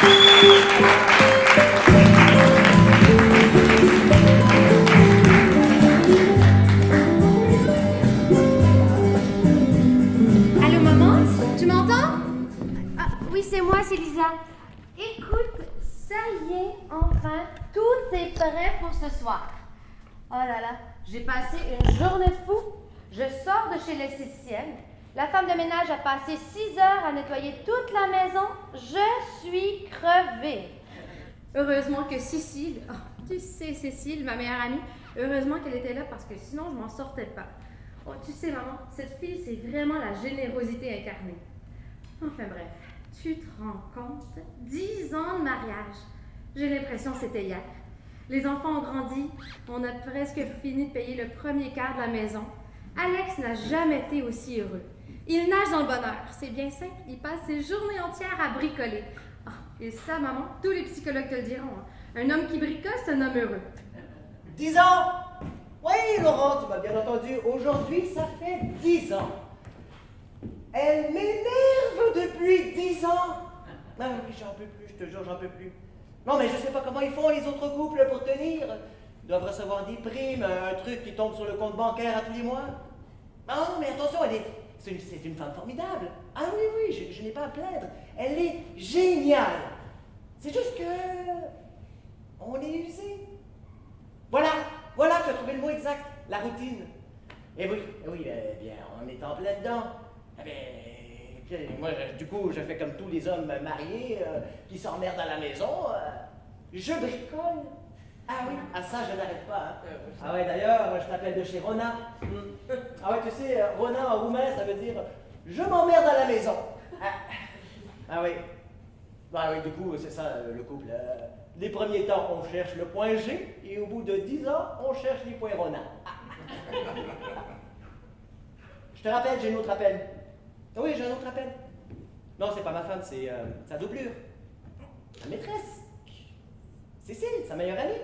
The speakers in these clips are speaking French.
Allô, maman? Tu m'entends? Ah, oui, c'est moi, c'est Lisa. Écoute, ça y est, enfin, tout est prêt pour ce soir. Oh là là, j'ai passé une journée fou. Je sors de chez l'esthéticienne. La femme de ménage a passé 6 heures à nettoyer toute la maison. Je suis crevée. Heureusement que Cécile, oh, tu sais Cécile, ma meilleure amie, heureusement qu'elle était là parce que sinon je m'en sortais pas. Oh, tu sais maman, cette fille c'est vraiment la générosité incarnée. Enfin bref, tu te rends compte? 10 ans de mariage. J'ai l'impression que c'était hier. Les enfants ont grandi, on a presque fini de payer le premier quart de la maison. Alex n'a jamais été aussi heureux. Il nage dans le bonheur, c'est bien simple, il passe ses journées entières à bricoler. Ah, et ça, maman, tous les psychologues te le diront. Hein. Un homme qui bricole, c'est un homme heureux. 10 ans! Oui, Laurent, tu m'as bien entendu. Aujourd'hui, ça fait 10 ans. Elle m'énerve depuis 10 ans. Ah oui, j'en peux plus, je te jure, j'en peux plus. Non, mais je sais pas comment ils font les autres couples pour tenir. Ils doivent recevoir des primes, un truc qui tombe sur le compte bancaire à tous les mois. Non, mais attention, c'est une femme formidable. Ah oui, oui, je n'ai pas à plaindre. Elle est géniale. C'est juste que... on est usé. Voilà, tu as trouvé le mot exact, la routine. Et oui, bien, on est en plein dedans. Eh bien, moi, du coup, je fais comme tous les hommes mariés qui s'emmerdent à la maison. Je bricole. Ah oui, à ça, je n'arrête pas. Hein. Ah ouais, d'ailleurs, je t'appelle de chez Rona. Ah ouais, tu sais, Rona en roumain, ça veut dire « je m'emmerde à la maison ». Ah oui. Bah oui, du coup, c'est ça, le couple. Les premiers temps, on cherche le point G, et au bout de 10 ans, on cherche les points Rona. Je te rappelle, j'ai un autre appel. Oui, j'ai un autre appel. Non, c'est pas ma femme, c'est sa doublure. Sa maîtresse. Cécile, sa meilleure amie.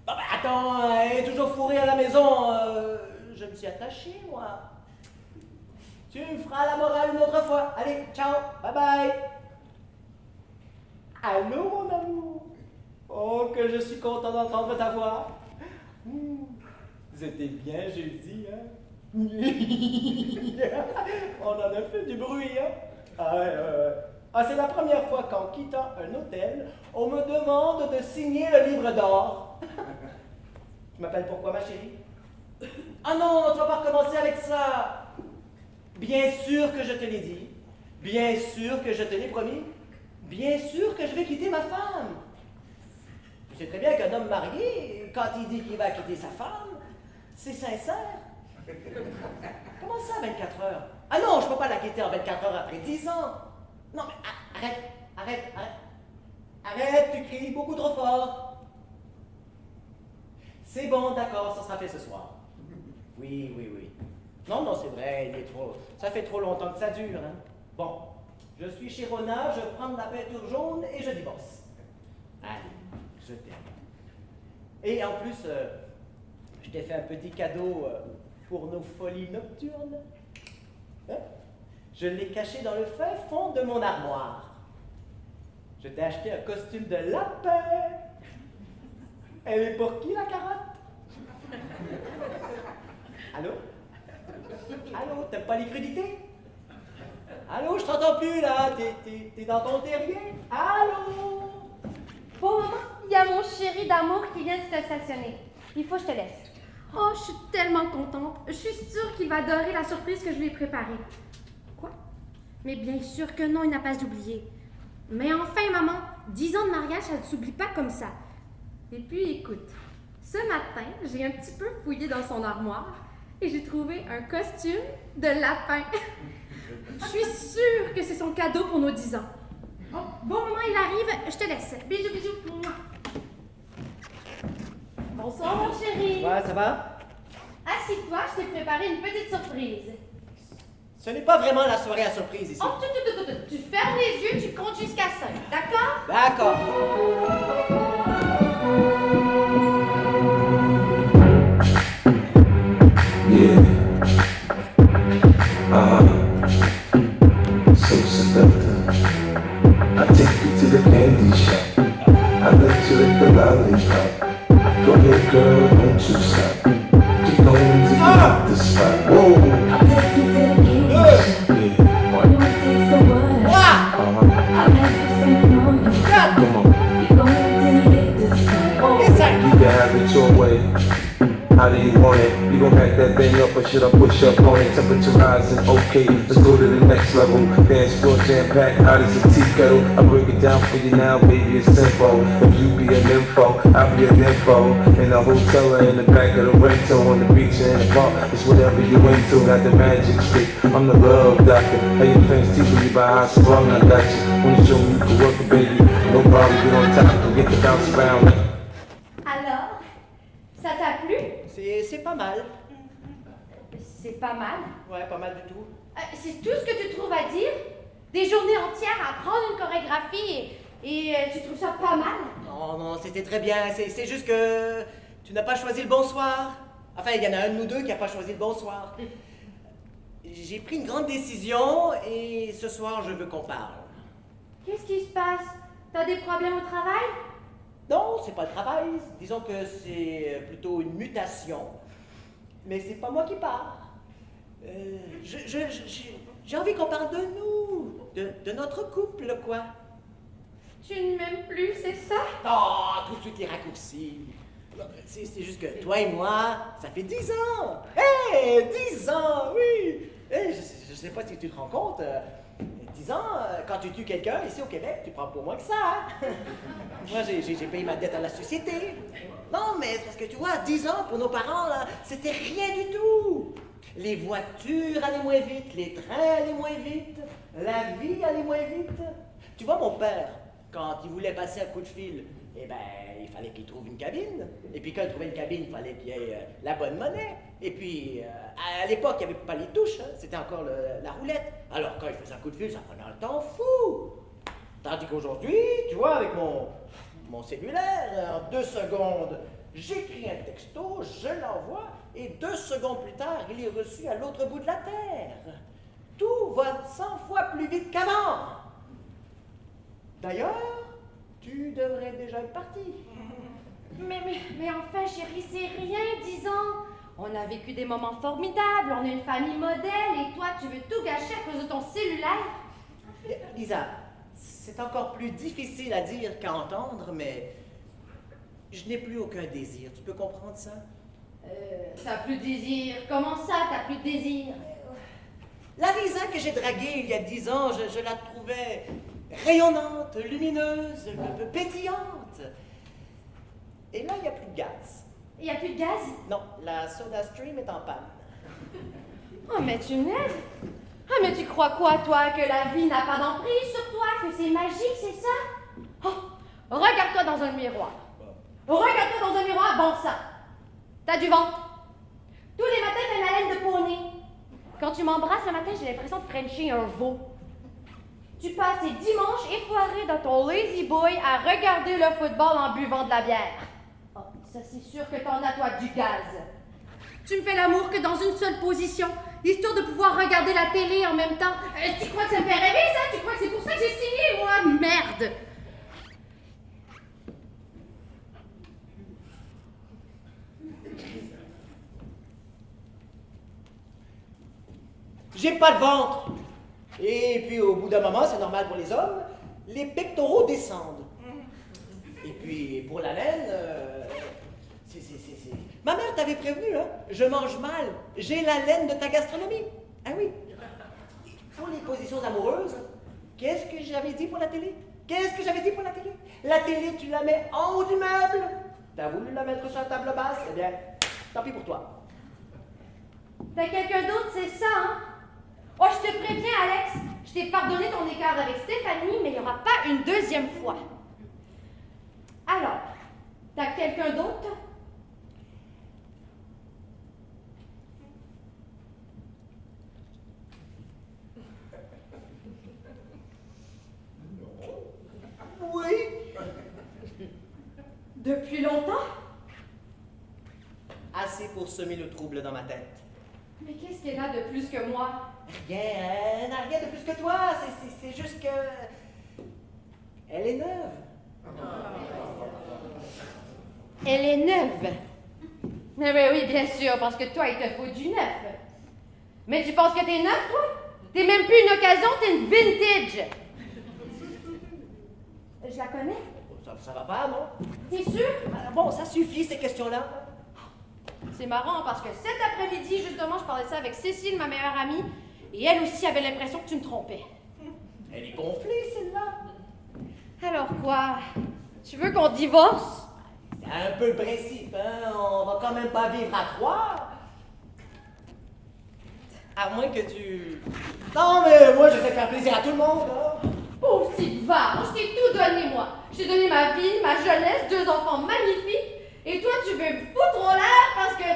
Oh, bah, attends, elle est toujours fourrée à la maison. Je me suis attaché, moi. Tu me feras la morale une autre fois. Allez, ciao, bye bye. Allô, mon amour. Oh, que je suis content d'entendre ta voix. Vous étiez bien jeudi, hein? On en a fait du bruit, hein? Ah, ouais. Ah, c'est la première fois qu'en quittant un hôtel, on me demande de signer le livre d'or. Tu m'appelles pourquoi, ma chérie? Ah non, tu vas pas recommencer avec ça. Bien sûr que je te l'ai dit. Bien sûr que je te l'ai promis. Bien sûr que je vais quitter ma femme. Tu sais très bien qu'un homme marié, quand il dit qu'il va quitter sa femme, c'est sincère. Comment ça, 24 heures? Ah non, je peux pas la quitter en 24 heures après 10 ans. Non, mais arrête. Arrête, tu cries beaucoup trop fort. C'est bon, d'accord, ça sera fait ce soir. Oui. Non, c'est vrai, ça fait trop longtemps que ça dure, hein. Bon, je suis chez Rona, je prends la peinture jaune et je divorce. Allez, je t'aime. Et en plus, je t'ai fait un petit cadeau pour nos folies nocturnes. Hein? Je l'ai caché dans le fin fond de mon armoire. Je t'ai acheté un costume de lapin. Elle est pour qui, la carotte? Allô? Allô, t'aimes pas les crudités? Allô, je t'entends plus, là. T'es dans ton terrier? Allô? Bon maman, il y a mon chéri d'amour qui vient de se stationner. Il faut que je te laisse. Oh, je suis tellement contente. Je suis sûre qu'il va adorer la surprise que je lui ai préparée. Quoi? Mais bien sûr que non, il n'a pas oublié. Mais enfin, maman, 10 ans de mariage, ça ne s'oublie pas comme ça. Et puis, écoute, ce matin, j'ai un petit peu fouillé dans son armoire et j'ai trouvé un costume de lapin. Je suis sûre que c'est son cadeau pour nos 10 ans. Oh, bon, maman, il arrive. Je te laisse. Bisous. Mouah. Bonsoir, mon chéri. Ouais, ça va? Assis-toi, je t'ai préparé une petite surprise. Ce n'est pas vraiment la soirée à surprise ici. Oh, tu fermes les yeux, tu comptes jusqu'à 5, d'accord? D'accord. Yeah. So seductive. I take you to the violation. Go ahead, girl, don't you stop. Keep going till you hit the spot. Whoa. Yeah, what? Come on. You can have it your way. How do you want it? You gon' back that thing up or should I push up on it? Temperature rising, okay, let's go to the next level. Dance floor jam packed, hot as a tea kettle. I break it down for you now, baby, it's simple. If you be an info, I'll be an info. In the hotel or in the back of the rental, on the beach or in the park, it's whatever you into. Got the magic stick, I'm the love doctor. How your friends teaching you about how strong I got you. Wanna show me you can work it, baby? No problem, get on top and get the bounce around. Alors, ça t'a plu? C'est pas mal. C'est pas mal. Ouais, pas mal du tout. C'est tout ce que tu trouves à dire? Des journées entières à apprendre une chorégraphie et tu trouves ça pas mal? Non, non, c'était très bien. C'est juste que tu n'as pas choisi le bonsoir. Enfin, il y en a un de nous deux qui n'a pas choisi le bonsoir. J'ai pris une grande décision et ce soir, je veux qu'on parle. Qu'est-ce qui se passe? T'as des problèmes au travail? Non, c'est pas le travail. Disons que c'est plutôt une mutation. Mais c'est pas moi qui pars. J'ai envie qu'on parle de nous, de notre couple, quoi. Tu ne m'aimes plus, c'est ça? Oh, tout de suite les raccourcis. C'est juste que toi et moi, ça fait 10 ans. Hey, 10 ans, oui. Hey, je sais pas si tu te rends compte. 10 ans, quand tu tues quelqu'un ici au Québec, tu prends pour moins que ça. Hein? Moi, j'ai payé ma dette à la société. Non, mais c'est parce que tu vois, 10 ans pour nos parents, là, c'était rien du tout. Les voitures allaient moins vite, les trains allaient moins vite, la vie allait moins vite. Tu vois, mon père, quand il voulait passer un coup de fil, eh ben, il fallait qu'il trouve une cabine. Et puis quand il trouvait une cabine, il fallait qu'il y ait la bonne monnaie. Et puis, à l'époque, il n'y avait pas les touches, hein, c'était encore la roulette. Alors quand il faisait un coup de fil, ça prenait un temps fou. Tandis qu'aujourd'hui, tu vois, avec mon cellulaire, en 2 secondes, j'écris un texto, je l'envoie, et 2 secondes plus tard, il est reçu à l'autre bout de la terre. Tout va 100 fois plus vite qu'avant. D'ailleurs, tu devrais déjà être parti. Mais enfin, chérie, c'est rien, 10 ans. On a vécu des moments formidables, on est une famille modèle, et toi, tu veux tout gâcher à cause de ton cellulaire? Lisa, c'est encore plus difficile à dire qu'à entendre, mais je n'ai plus aucun désir. Tu peux comprendre ça? T'as plus de désir. Comment ça, t'as plus de désir? La Lisa que j'ai draguée il y a 10 ans, je la trouvais rayonnante, lumineuse, pétillante. Et là, il n'y a plus de gaz. Il n'y a plus de gaz? Non, la Soda Stream est en panne. Oh, mais tu m'aides? Ah, mais tu crois quoi, toi, que la vie n'a pas d'emprise sur toi, que c'est magique, c'est ça? Oh, regarde-toi dans un miroir. Regarde-toi dans un miroir, bon sang. T'as du ventre. Tous les matins, t'as une haleine de poney. Quand tu m'embrasses le matin, j'ai l'impression de frencher un veau. Tu passes tes dimanches effoirés dans ton lazy boy à regarder le football en buvant de la bière. Oh, ça c'est sûr que t'en as, toi, du gaz. Tu me fais l'amour que dans une seule position, histoire de pouvoir regarder la télé en même temps. Tu crois que ça me fait rêver, ça? Tu crois que c'est pour ça que j'ai signé, moi? Merde! J'ai pas de ventre. Et puis au bout d'un moment, c'est normal pour les hommes, les pectoraux descendent. Et puis pour la laine, Ma mère t'avait prévenu, hein? Je mange mal. J'ai la laine de ta gastronomie. Ah oui. Pour les positions amoureuses, qu'est-ce que j'avais dit pour la télé? Qu'est-ce que j'avais dit pour la télé? La télé, tu la mets en haut du meuble. T'as voulu la mettre sur la table basse? Eh bien, tant pis pour toi. T'as quelqu'un d'autre, c'est ça, hein? Oh, je te préviens, Alex, je t'ai pardonné ton écart avec Stéphanie, mais il n'y aura pas une deuxième fois. Alors, t'as quelqu'un d'autre? Oui. Depuis longtemps? Assez pour semer le trouble dans ma tête. Mais qu'est-ce qu'elle a de plus que moi? Rien, elle n'a rien de plus que toi. C'est juste que... Elle est neuve. Elle est neuve. Mais ben oui, bien sûr, parce que toi, il te faut du neuf. Mais tu penses que t'es neuf, toi? T'es même plus une occasion, t'es une vintage. Je la connais? Ça va pas, non? T'es sûr? Bon, ça suffit, ces questions-là. C'est marrant parce que cet après-midi, justement, je parlais de ça avec Cécile, ma meilleure amie, et elle aussi avait l'impression que tu me trompais. Elle est gonflée, celle-là. Alors quoi? Tu veux qu'on divorce? C'est un peu le principe, hein? On va quand même pas vivre à trois. À moins que tu... Non, mais moi, j'essaie de faire plaisir à tout le monde, hein? Pauvre petite vache, je t'ai tout donné, moi. Je t'ai donné ma vie, ma jeunesse, 2 enfants magnifiques, et toi, tu veux me foutre en l'air parce que...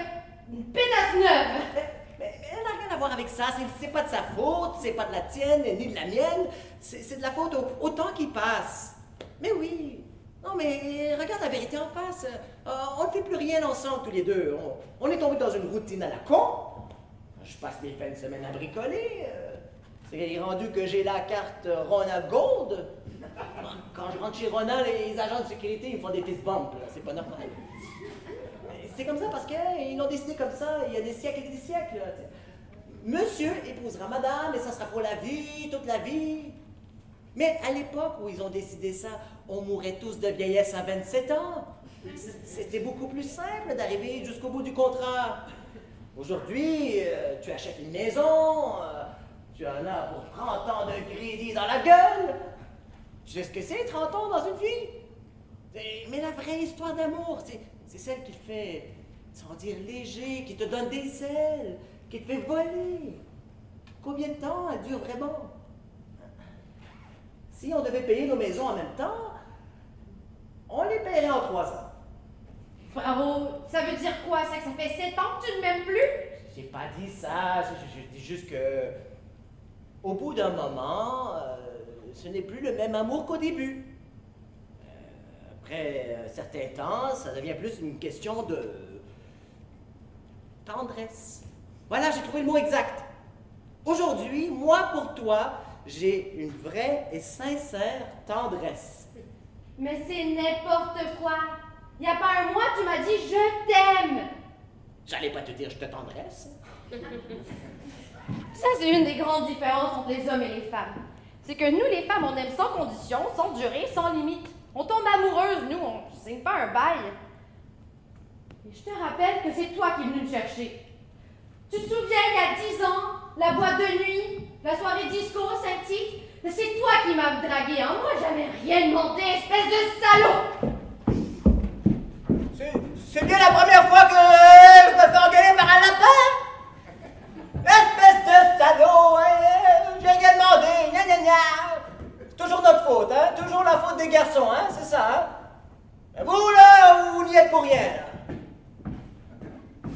une pétasse neuve. Mais elle n'a rien à voir avec ça. C'est pas de sa faute, c'est pas de la tienne, ni de la mienne. C'est de la faute au temps qui passe. Mais oui. Non, mais regarde la vérité en face. On ne fait plus rien ensemble tous les deux. On est tombé dans une routine à la con. Je passe mes fins de semaine à bricoler. C'est rendu que j'ai la carte Rona Gold. Quand je rentre chez Rona, les agents de sécurité ils me font des fist bumps. C'est pas normal. C'est comme ça parce qu'ils l'ont décidé comme ça il y a des siècles et des siècles. Monsieur épousera madame et ça sera pour la vie, toute la vie. Mais à l'époque où ils ont décidé ça, on mourait tous de vieillesse à 27 ans. C'était beaucoup plus simple d'arriver jusqu'au bout du contrat. Aujourd'hui, tu achètes une maison, tu en as pour 30 ans de crédit dans la gueule. Tu sais ce que c'est, 30 ans dans une vie? Mais la vraie histoire d'amour, c'est celle qui te fait sentir léger, qui te donne des ailes, qui te fait voler. Combien de temps elle dure vraiment? Si on devait payer nos maisons en même temps, on les paierait en 3 ans. Bravo. Ça veut dire quoi, ça? Que ça fait 7 ans que tu ne m'aimes plus? J'ai pas dit ça, je dis juste que... Au bout d'un moment, ce n'est plus le même amour qu'au début. Après un certain temps, ça devient plus une question de... tendresse. Voilà, j'ai trouvé le mot exact. Aujourd'hui, moi pour toi, j'ai une vraie et sincère tendresse. Mais c'est n'importe quoi. Il n'y a pas un mois, tu m'as dit « je t'aime ». J'allais pas te dire je te tendresse. Ça, c'est une des grandes différences entre les hommes et les femmes. C'est que nous, les femmes, on aime sans condition, sans durée, sans limite. On tombe amoureuse, nous, on ne signe pas un bail. Et je te rappelle que c'est toi qui es venu me chercher. Tu te souviens, il y a 10 ans, la boîte de nuit, la soirée disco, Saint-Tite, c'est toi qui m'as dragué, hein? Moi, j'avais rien demandé, espèce de salaud! C'est bien la première fois que je me fais engueuler par un lapin! Espèce de salaud, hein? J'ai rien demandé, gna gna gna! C'est toujours notre faute, hein? Toujours la faute des garçons, hein? C'est ça, hein? Mais vous, là, vous n'y êtes pour rien, là.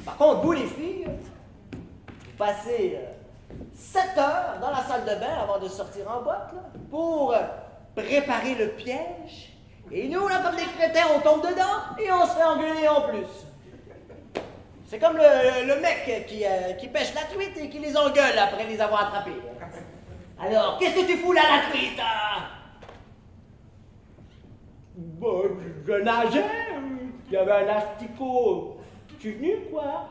Par contre, vous, les filles, vous passez 7 heures dans la salle de bain avant de sortir en boîte, là, pour préparer le piège. Et nous, là, comme des crétins, on tombe dedans et on se fait engueuler en plus. C'est comme le mec qui pêche la truite et qui les engueule après les avoir attrapés. Alors, qu'est-ce que tu fous là, la truite? Bon, je nageais, il y avait un asticot. Tu es venu, quoi?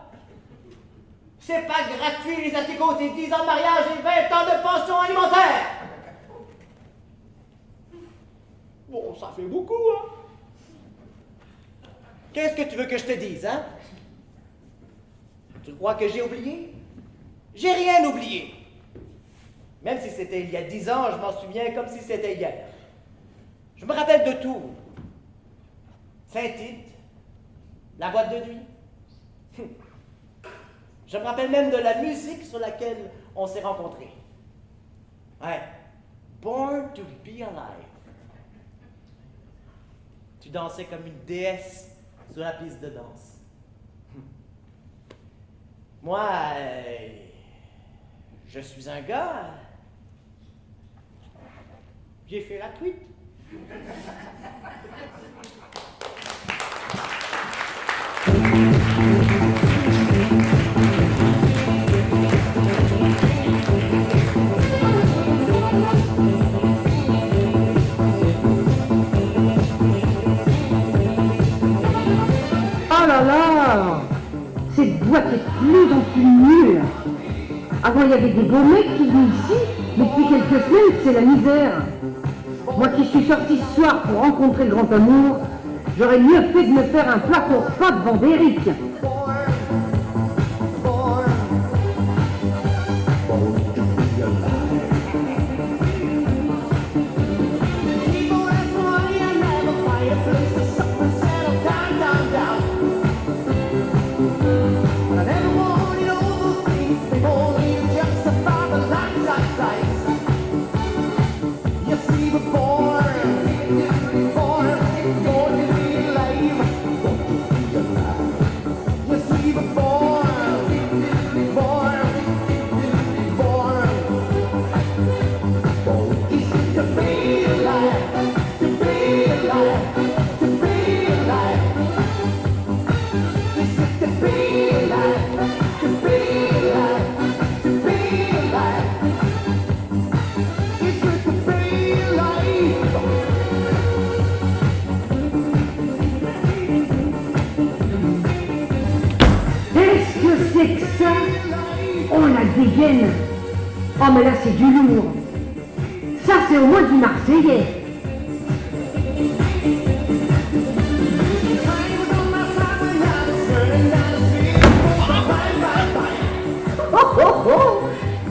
C'est pas gratuit, les asticots, c'est 10 ans de mariage et 20 ans de pension alimentaire. Bon, ça fait beaucoup, hein? Qu'est-ce que tu veux que je te dise, hein? Tu crois que j'ai oublié? J'ai rien oublié. Même si c'était il y a 10 ans, je m'en souviens comme si c'était hier. Je me rappelle de tout. Saint-Tite, la boîte de nuit. Je me rappelle même de la musique sur laquelle on s'est rencontrés. Ouais. Born to be alive. Tu dansais comme une déesse sur la piste de danse. Moi, je suis un gars. J'ai fait la truite. là là! Cette boîte est de plus en plus nulle. Avant, il y avait des beaux mecs qui venaient ici, mais depuis quelques semaines, c'est la misère. Moi qui suis sorti ce soir pour rencontrer le grand amour, j'aurais mieux fait de me faire un plat pour pas devant Eric. Qu'est-ce que c'est que ça? Oh la dégaine! Oh mais là c'est du lourd! Ça c'est au moins du Marseillais! Oh oh oh!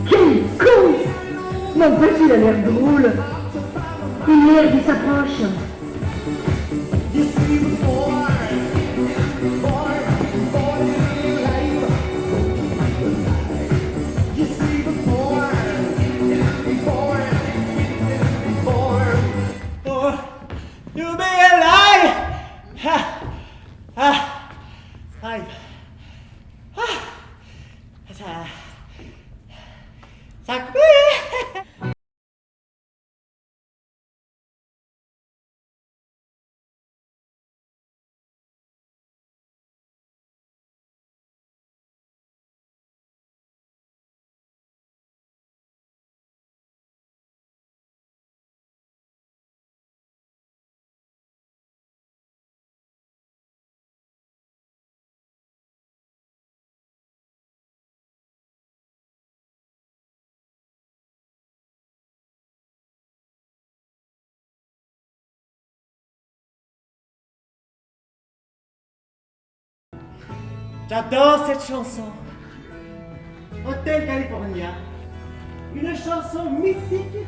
Quel con! N'empêche il a l'air drôle! Une merde il s'approche! You be alive! Ha! Ah! Aïe! Ah! Ça a coupé! J'adore cette chanson. Hotel California. Une chanson mythique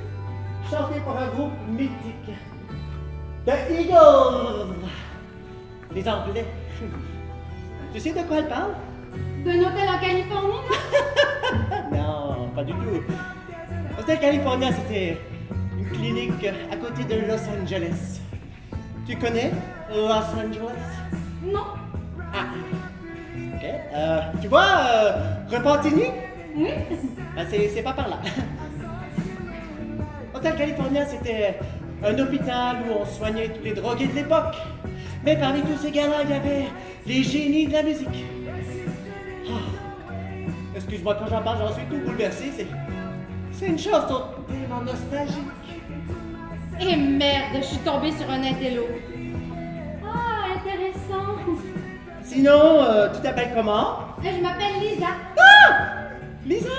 chantée par un groupe mythique. The Eagles. Les Anglais. Tu sais de quoi elle parle? D'un hôtel en Californie, non? Non, pas du tout. Hotel California, c'était une clinique à côté de Los Angeles. Tu connais Los Angeles? Non. Ah. Ok. Tu vois, Repentigny? Oui? Ben, c'est pas par là. Hotel California, c'était un hôpital où on soignait tous les drogués de l'époque. Mais parmi tous ces gars-là, il y avait les génies de la musique. Ah. Excuse-moi, quand j'en parle, j'en suis tout bouleversé. C'est une chanson tellement nostalgique. Et merde, je suis tombée sur un intello. Ah, intéressant. Sinon, tu t'appelles comment? Je m'appelle Lisa. Ah! Lisa,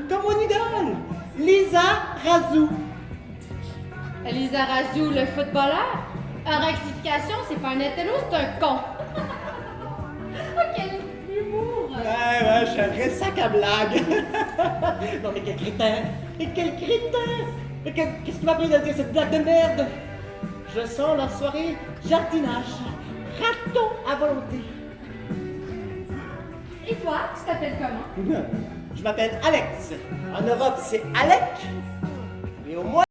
comme mon idole. Lisa Razou. Lisa Razou, le footballeur. En rectification, c'est pas un intello, c'est un con. Oh, quel humour. Ouais, je suis un vrai sac à blagues. Non, mais quel crétin. Mais quel crétin. Mais qu'est-ce qui m'a pris de dire cette blague de merde? Je sens la soirée jardinage. Raton à volonté. Et toi, tu t'appelles comment? Je m'appelle Alex. En Europe, c'est Alec. Et au moins,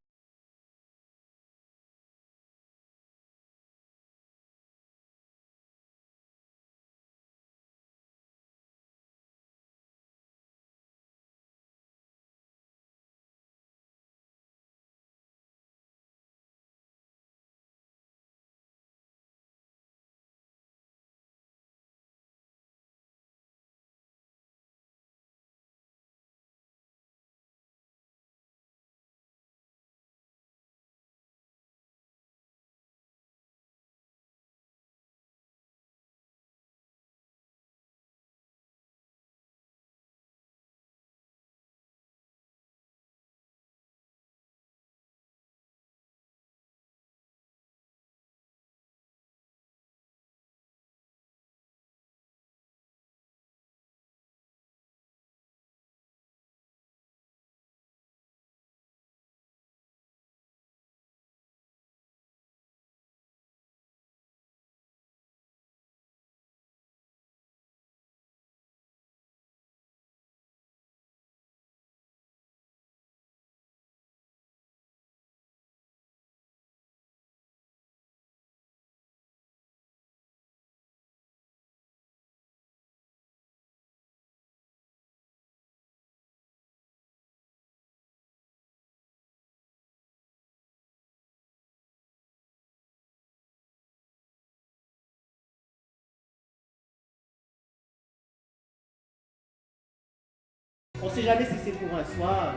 sait jamais si c'est pour un soir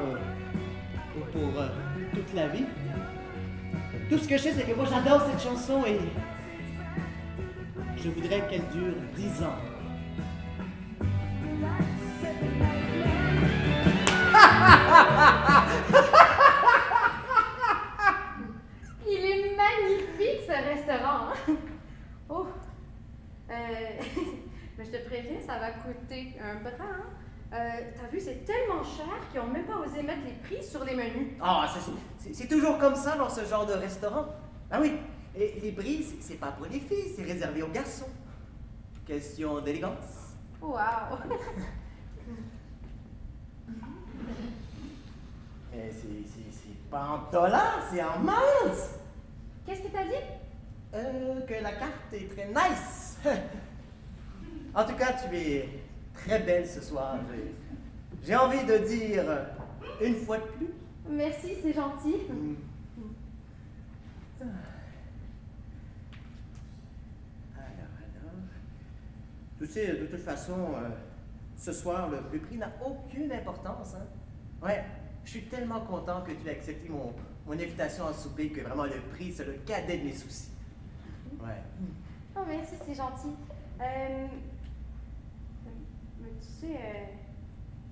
ou pour toute la vie. Tout ce que je sais, c'est que moi j'adore cette chanson et je voudrais qu'elle dure 10 ans. Il est magnifique ce restaurant. Hein? Oh, mais je te préviens, ça va coûter un bras. Hein? T'as vu, c'est tellement cher qu'ils n'ont même pas osé mettre les prix sur les menus. Ah, c'est toujours comme ça dans ce genre de restaurant. Ah oui, et les prix, c'est pas pour les filles, c'est réservé aux garçons. Question d'élégance. Wow! Mais c'est pas en dollars, c'est en miles. Qu'est-ce que t'as dit? Que la carte est très nice. En tout cas, tu es très belle ce soir. J'ai envie de dire une fois de plus. Merci, c'est gentil. Alors. Tu sais, de toute façon, ce soir, le prix n'a aucune importance. Hein? Ouais, je suis tellement content que tu aies accepté mon invitation à souper que vraiment le prix, c'est le cadet de mes soucis. Ouais. Oh, merci, c'est gentil. Mais tu sais,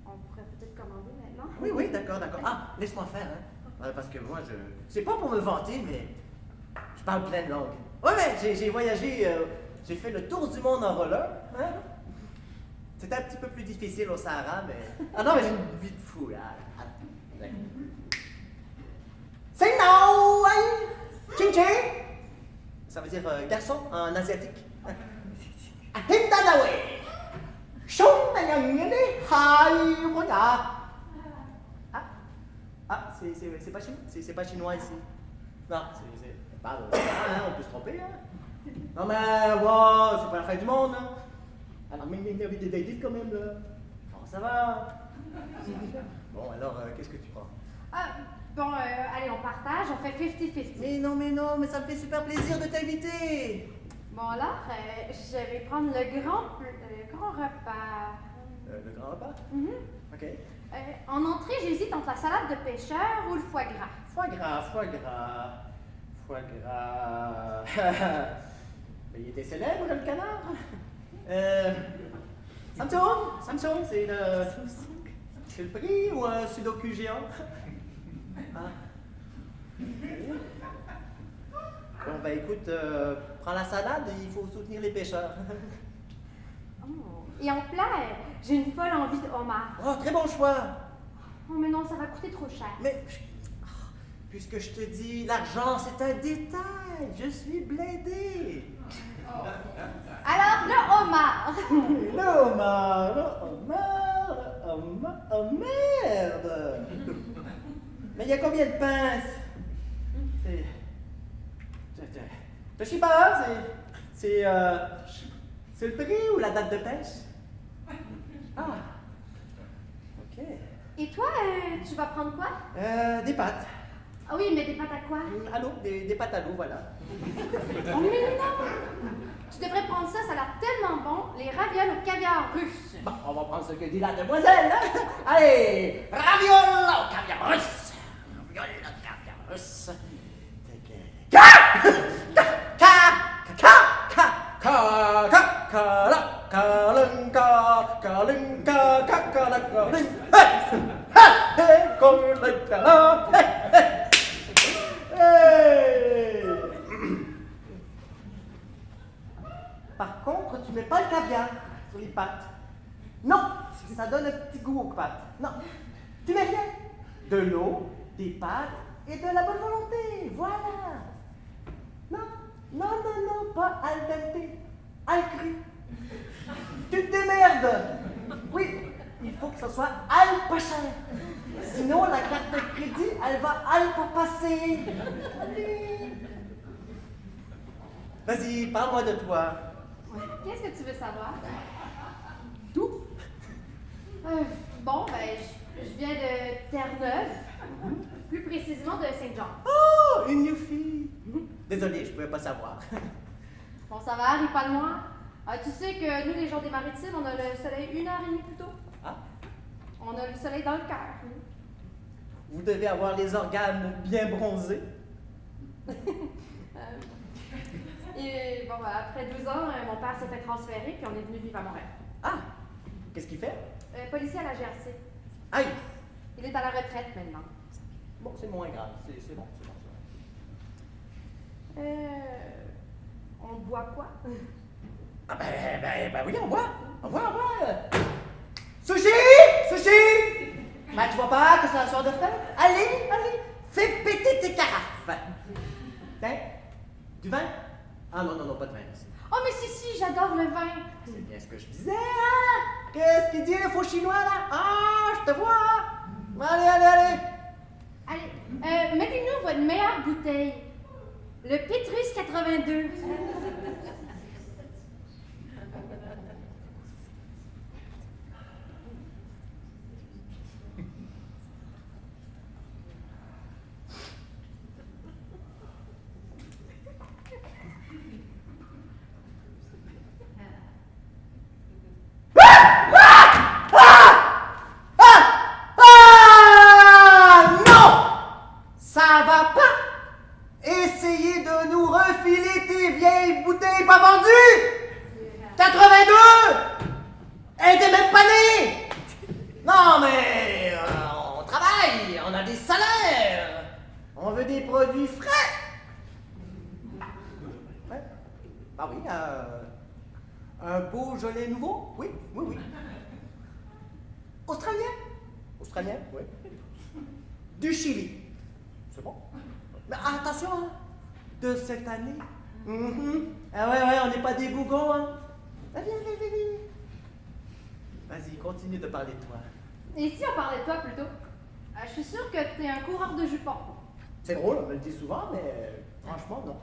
on pourrait peut-être commander maintenant. Oui, d'accord. Ah, laisse-moi faire, hein. Parce que moi, c'est pas pour me vanter, mais je parle plein de langues. Ouais, j'ai voyagé, j'ai fait le tour du monde en roller. Hein? C'était un petit peu plus difficile au Sahara, mais... Ah non, mais j'ai une vie de fou, là. Say no, ching ching. Ça veut dire garçon en asiatique. Hindanawe. Ah, c'est pas chinois ici. Non, c'est pas on peut se tromper, hein. Non mais, wow, c'est pas la fin du monde, hein. Alors, mais il y avait des dates quand même, là. Bon, ça va. Bon, alors, qu'est-ce que tu prends? Bon, allez, on partage, on fait 50-50. Mais non, mais ça me fait super plaisir de t'inviter. Bon, alors, je vais prendre le grand repas. Le grand repas? OK. En entrée, j'hésite entre la salade de pêcheur ou le foie gras. Foie gras. Mais il était célèbre, le canard. Samsung, c'est le prix ou un sudoku géant? Ah. Bon, ben écoute, prends la salade, il faut soutenir les pêcheurs. Et en plat, j'ai une folle envie de homard. Oh, très bon choix. Oh, mais non, ça va coûter trop cher. Mais, puisque je te dis, l'argent, c'est un détail. Je suis blindé. Alors, le homard. Oh merde. Mais il y a combien de pinces? Je sais pas, c'est le prix ou la date de pêche? Ah, ok. Et toi, tu vas prendre quoi? Des pâtes. Ah oui, mais des pâtes à quoi? À l'eau, des pâtes à l'eau, voilà. Oh, mais non! Tu devrais prendre ça, ça a l'air tellement bon, les ravioles au caviar russe. Bon, on va prendre ce que dit la demoiselle, hein? Allez, ravioles au caviar russe! Ravioles au caviar russe! Par contre, tu mets pas le caviar sur les pâtes. Non, ça donne un petit goût aux pâtes. Non, tu mets rien. De l'eau, des pâtes et de la bonne volonté. Voilà. Non, pas al dente, al cru. Tu te démerdes. Oui, il faut que ce soit al pas cher. Sinon, la carte de crédit, elle va al pas passer. Allez. Vas-y, parle-moi de toi. Qu'est-ce que tu veux savoir? Tout. Bon, ben, je viens de Terre-Neuve, plus précisément de Saint-Jean. Oh, une new fille. Désolé, je pouvais pas savoir. Bon, ça va, ris pas de moi. Tu sais que nous, les gens des Maritimes, on a le soleil 1h30 plus tôt. Ah. On a le soleil dans le cœur. Vous devez avoir les organes bien bronzés. Et bon, après 12 ans, mon père s'est fait transférer, puis on est venu vivre à Montréal. Ah! Qu'est-ce qu'il fait? Policier à la GRC. Aïe! Il est à la retraite maintenant. Bon, c'est moins grave. C'est bon. On boit quoi? Ah ben oui, on boit. Sushi! Ben, tu vois pas que c'est un soir de fête? Allez, fais péter tes carafes. Hein? Du vin? Ah non, pas de vin. Oh, mais si, j'adore le vin. C'est bien ce que je disais, hein? Qu'est-ce qu'il dit, le faux chinois, là? Ah, je te vois! Allez! Allez, mettez-nous votre meilleure bouteille. Le Petrus 82. Ça va pas! Essayez de nous refiler tes vieilles bouteilles pas vendues! 82! Elle était même pas née! Non mais on travaille, on a des salaires, on veut des produits frais! Ouais. Ah oui, un beau gelé nouveau? Oui. Australien? Oui. Du Chili. C'est bon? Mais attention, hein, de cette année. Ah ouais, on n'est pas des bougons, hein. Viens. Vas-y, continue de parler de toi. Et si on parlait de toi plutôt? Je suis sûre que t'es un coureur de jupons. C'est drôle, on me le dit souvent, mais franchement, non.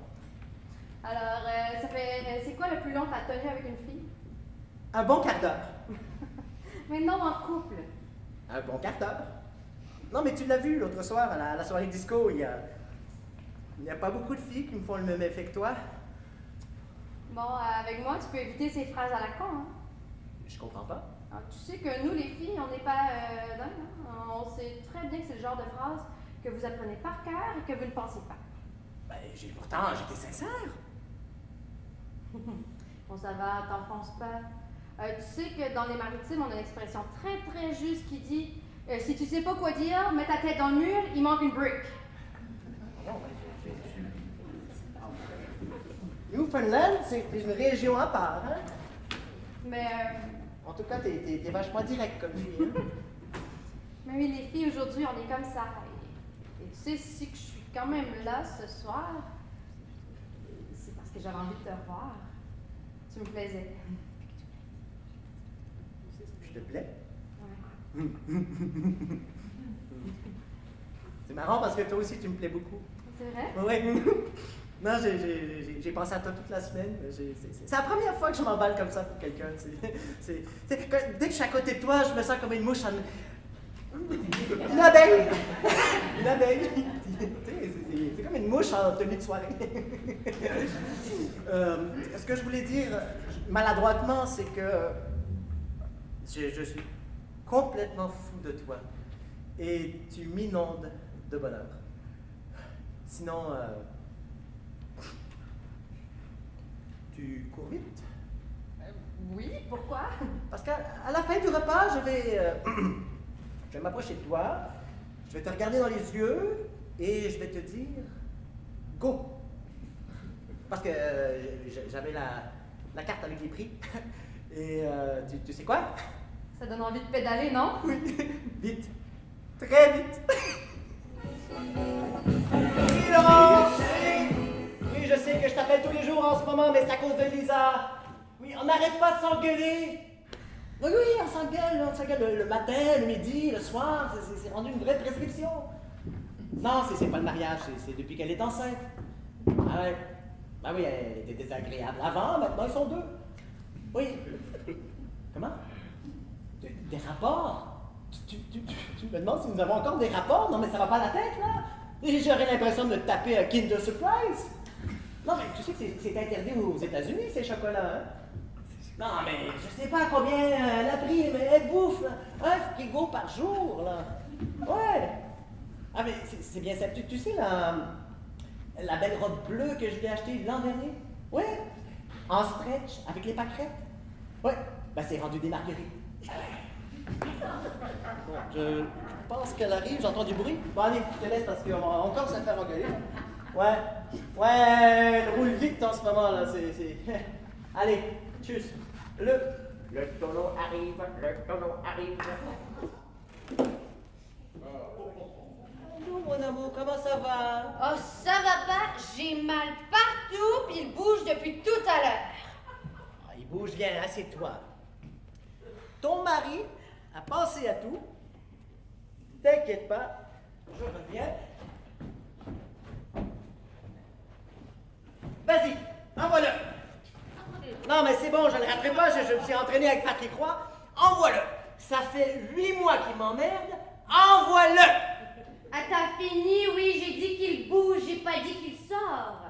Alors, c'est quoi le plus long que t'as tenu avec une fille? Un bon quart d'heure. Mais non, en couple. Un bon quart d'heure. Non, mais tu l'as vu l'autre soir à la soirée disco, il y a pas beaucoup de filles qui me font le même effet que toi. Bon, avec moi, tu peux éviter ces phrases à la con, hein? Je comprends pas. Alors, tu sais que nous, les filles, on n'est pas dingues, hein? On sait très bien que c'est le genre de phrase que vous apprenez par cœur et que vous ne pensez pas. Ben, pourtant, j'étais sincère. Bon, ça va, t'enfonces pas. Tu sais que dans les maritimes, on a une expression très, très juste qui dit si tu sais pas quoi dire, mets ta tête dans le mur, il manque une brique. Newfoundland, c'est une région à part, hein? Mais, en tout cas, t'es vachement direct comme fille, hein? Mais oui, les filles, aujourd'hui, on est comme ça. Et tu sais, si que je suis quand même là ce soir, c'est parce que j'avais envie de te revoir. Tu me plaisais. Je te plais? Ouais. C'est marrant parce que toi aussi, tu me plais beaucoup. C'est vrai? Ouais. Non, j'ai pensé à toi toute la semaine. C'est la première fois que je m'emballe comme ça pour quelqu'un. Dès que je suis à côté de toi, je me sens comme une mouche en... Une abeille! Une abeille! C'est comme une mouche en tenue de soirée. Ce que je voulais dire maladroitement, c'est que je suis complètement fou de toi. Et tu m'inondes de bonheur. Sinon, tu cours vite? Oui, pourquoi? Parce qu'à la fin du repas, je vais m'approcher de toi, je vais te regarder dans les yeux et je vais te dire go. Parce que j'avais la carte avec les prix. Et tu sais quoi? Ça donne envie de pédaler, non? Oui, vite. Très vite. Oui, Laurent! Oui, je sais que je t'appelle tous les jours en ce moment, mais c'est à cause de Lisa. Oui, on n'arrête pas de s'engueuler. Oui, on s'engueule le matin, le midi, le soir. C'est rendu une vraie prescription. Non, c'est pas le mariage, c'est depuis qu'elle est enceinte. Ah ouais. Ah oui, elle était désagréable avant, maintenant ils sont deux. Oui. Comment? Des rapports? Tu me demandes si nous avons encore des rapports? Non, mais ça va pas la tête, là. J'aurais l'impression de taper un Kinder Surprise. Non, mais tu sais que c'est interdit aux États-Unis, ces chocolats, hein? Non, mais je sais pas combien elle a pris, mais elle bouffe là, un frigo par jour, là. Ouais. Ah, mais c'est bien ça. Tu sais, la belle robe bleue que je lui ai achetée l'an dernier? Ouais. En stretch, avec les pâquerettes. Ouais. Ben, c'est rendu des marguerites. Bon, je pense qu'elle arrive, j'entends du bruit. Bon, allez, je te laisse parce qu'on commence à faire engueuler. Ouais. Ouais, elle roule vite en ce moment, là. C'est... Allez, tchuss. Le tonneau arrive, le tonneau arrive. Allô, mon amour, comment ça va? Oh, ça va pas, j'ai mal partout, puis il bouge depuis tout à l'heure. Ah, il bouge bien, assieds-toi. Ton mari a pensé à tout. T'inquiète pas, je reviens. Vas-y, envoie-le. Non, mais c'est bon, je ne le raterai pas, je me suis entraîné avec Patrick Roy. Envoie-le. Ça fait 8 mois qu'il m'emmerde. Envoie-le. Ah, t'as fini, oui, j'ai dit qu'il bouge, j'ai pas dit qu'il sort.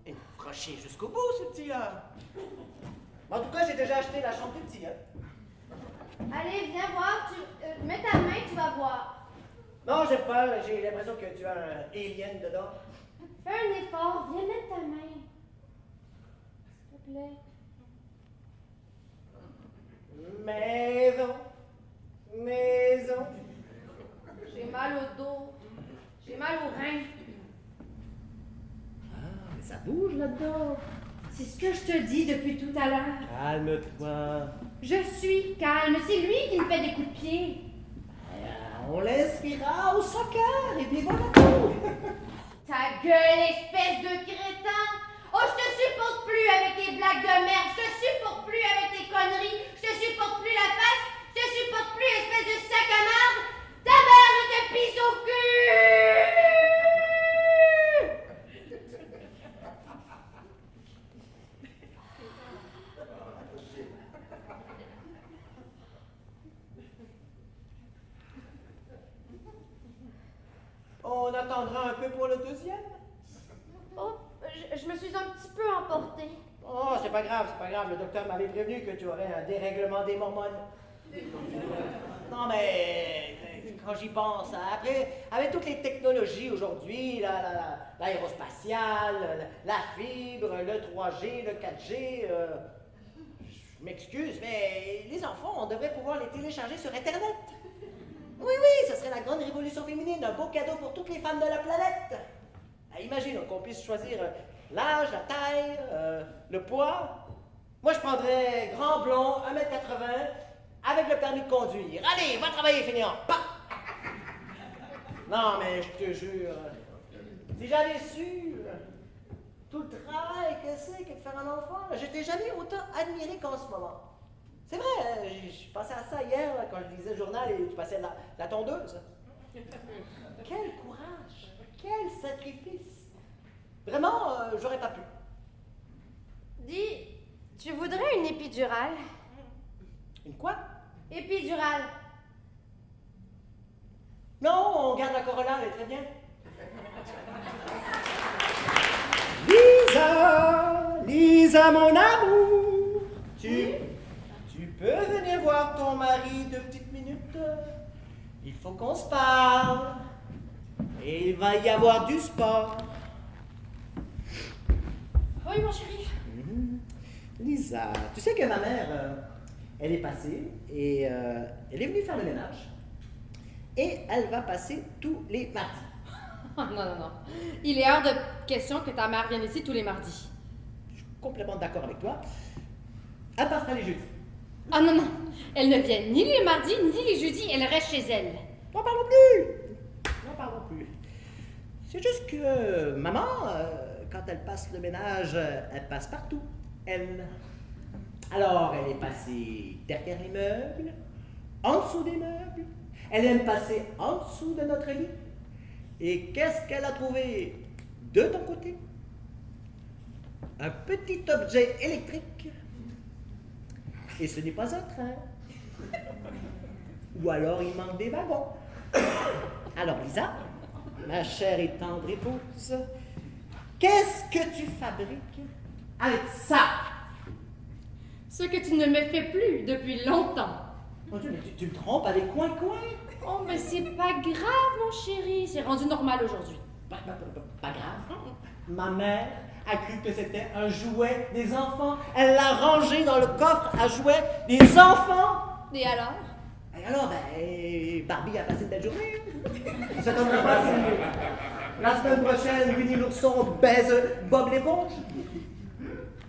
Et croché jusqu'au bout, ce petit-là. En tout cas, j'ai déjà acheté la chambre du petit, hein. Allez, viens voir, mets ta main, tu vas voir. Non, j'aime pas, j'ai l'impression que tu as un alien dedans. Fais un effort, viens mettre ta main. S'il te plaît. Maison. J'ai mal au dos, j'ai mal aux reins. Ah, mais ça bouge là-dedans. C'est ce que je te dis depuis tout à l'heure. Calme-toi. Je suis calme, c'est lui qui me fait des coups de pied. On l'inspira au soccer et puis voilà tout. Ta gueule, espèce de crétin! Oh, je te supporte plus avec tes blagues de merde, je te supporte plus avec tes conneries, je te supporte plus la face, je te supporte plus, espèce de sac à marde! Ta mère, je te pisse au cul! On attendra un peu pour le deuxième. Oh, je me suis un petit peu emportée. Oh, c'est pas grave, c'est pas grave. Le docteur m'avait prévenu que tu aurais un dérèglement des hormones. Non, mais quand j'y pense, hein, après, avec toutes les technologies aujourd'hui, l'aérospatiale, la fibre, le 3G, le 4G, je m'excuse, mais les enfants, on devrait pouvoir les télécharger sur Internet. Oui, ce serait la grande révolution féminine, un beau cadeau pour toutes les femmes de la planète. Imagine qu'on puisse choisir l'âge, la taille, le poids. Moi, je prendrais grand blond, 1m80, avec le permis de conduire. Allez, va travailler, fainéant. Non, mais je te jure, si j'avais su tout le travail que c'est que de faire un enfant, je t'ai jamais autant admiré qu'en ce moment. C'est vrai, je pensais à ça hier là, quand je lisais le journal et je passais la tondeuse. Quel courage, quel sacrifice. Vraiment, j'aurais pas pu. Dis, tu voudrais une épidurale? Une quoi? Épidurale. Non, on garde la Corolla, elle est très bien. Lisa, mon amour, tu peux venir voir ton mari 2 petites minutes? Il faut qu'on se parle. Et il va y avoir du sport. Oui, mon chéri. Lisa, tu sais que ma mère, elle est passée et elle est venue faire le ménage. Et elle va passer tous les mardis. Oh, non. Il est hors de question que ta mère vienne ici tous les mardis. Je suis complètement d'accord avec toi. À part ça les jeudis. Ah non. Elle ne vient ni les mardis ni les jeudis, elle reste chez elle. N'en parlons plus. C'est juste que maman, quand elle passe le ménage, elle passe partout. Elle. Alors, elle est passée derrière les meubles, en dessous des meubles. Elle aime passer en dessous de notre lit. Et qu'est-ce qu'elle a trouvé de ton côté? Un petit objet électrique. Et ce n'est pas un train. Ou alors il manque des wagons. Alors Lisa, ma chère et tendre épouse, qu'est-ce que tu fabriques avec ça? Ce que tu ne me fais plus depuis longtemps. Mon Dieu, mais tu me trompes avec coin-coin. Oh, mais c'est pas grave, mon chéri. C'est rendu normal aujourd'hui. Pas grave. Ma mère a cru que c'était un jouet des enfants. Elle l'a rangé dans le coffre à jouets des enfants. Et alors? Et alors, Barbie a passé une belle journée. Ça tombe pas si la semaine prochaine, Winnie l'ourson baise Bob l'éponge.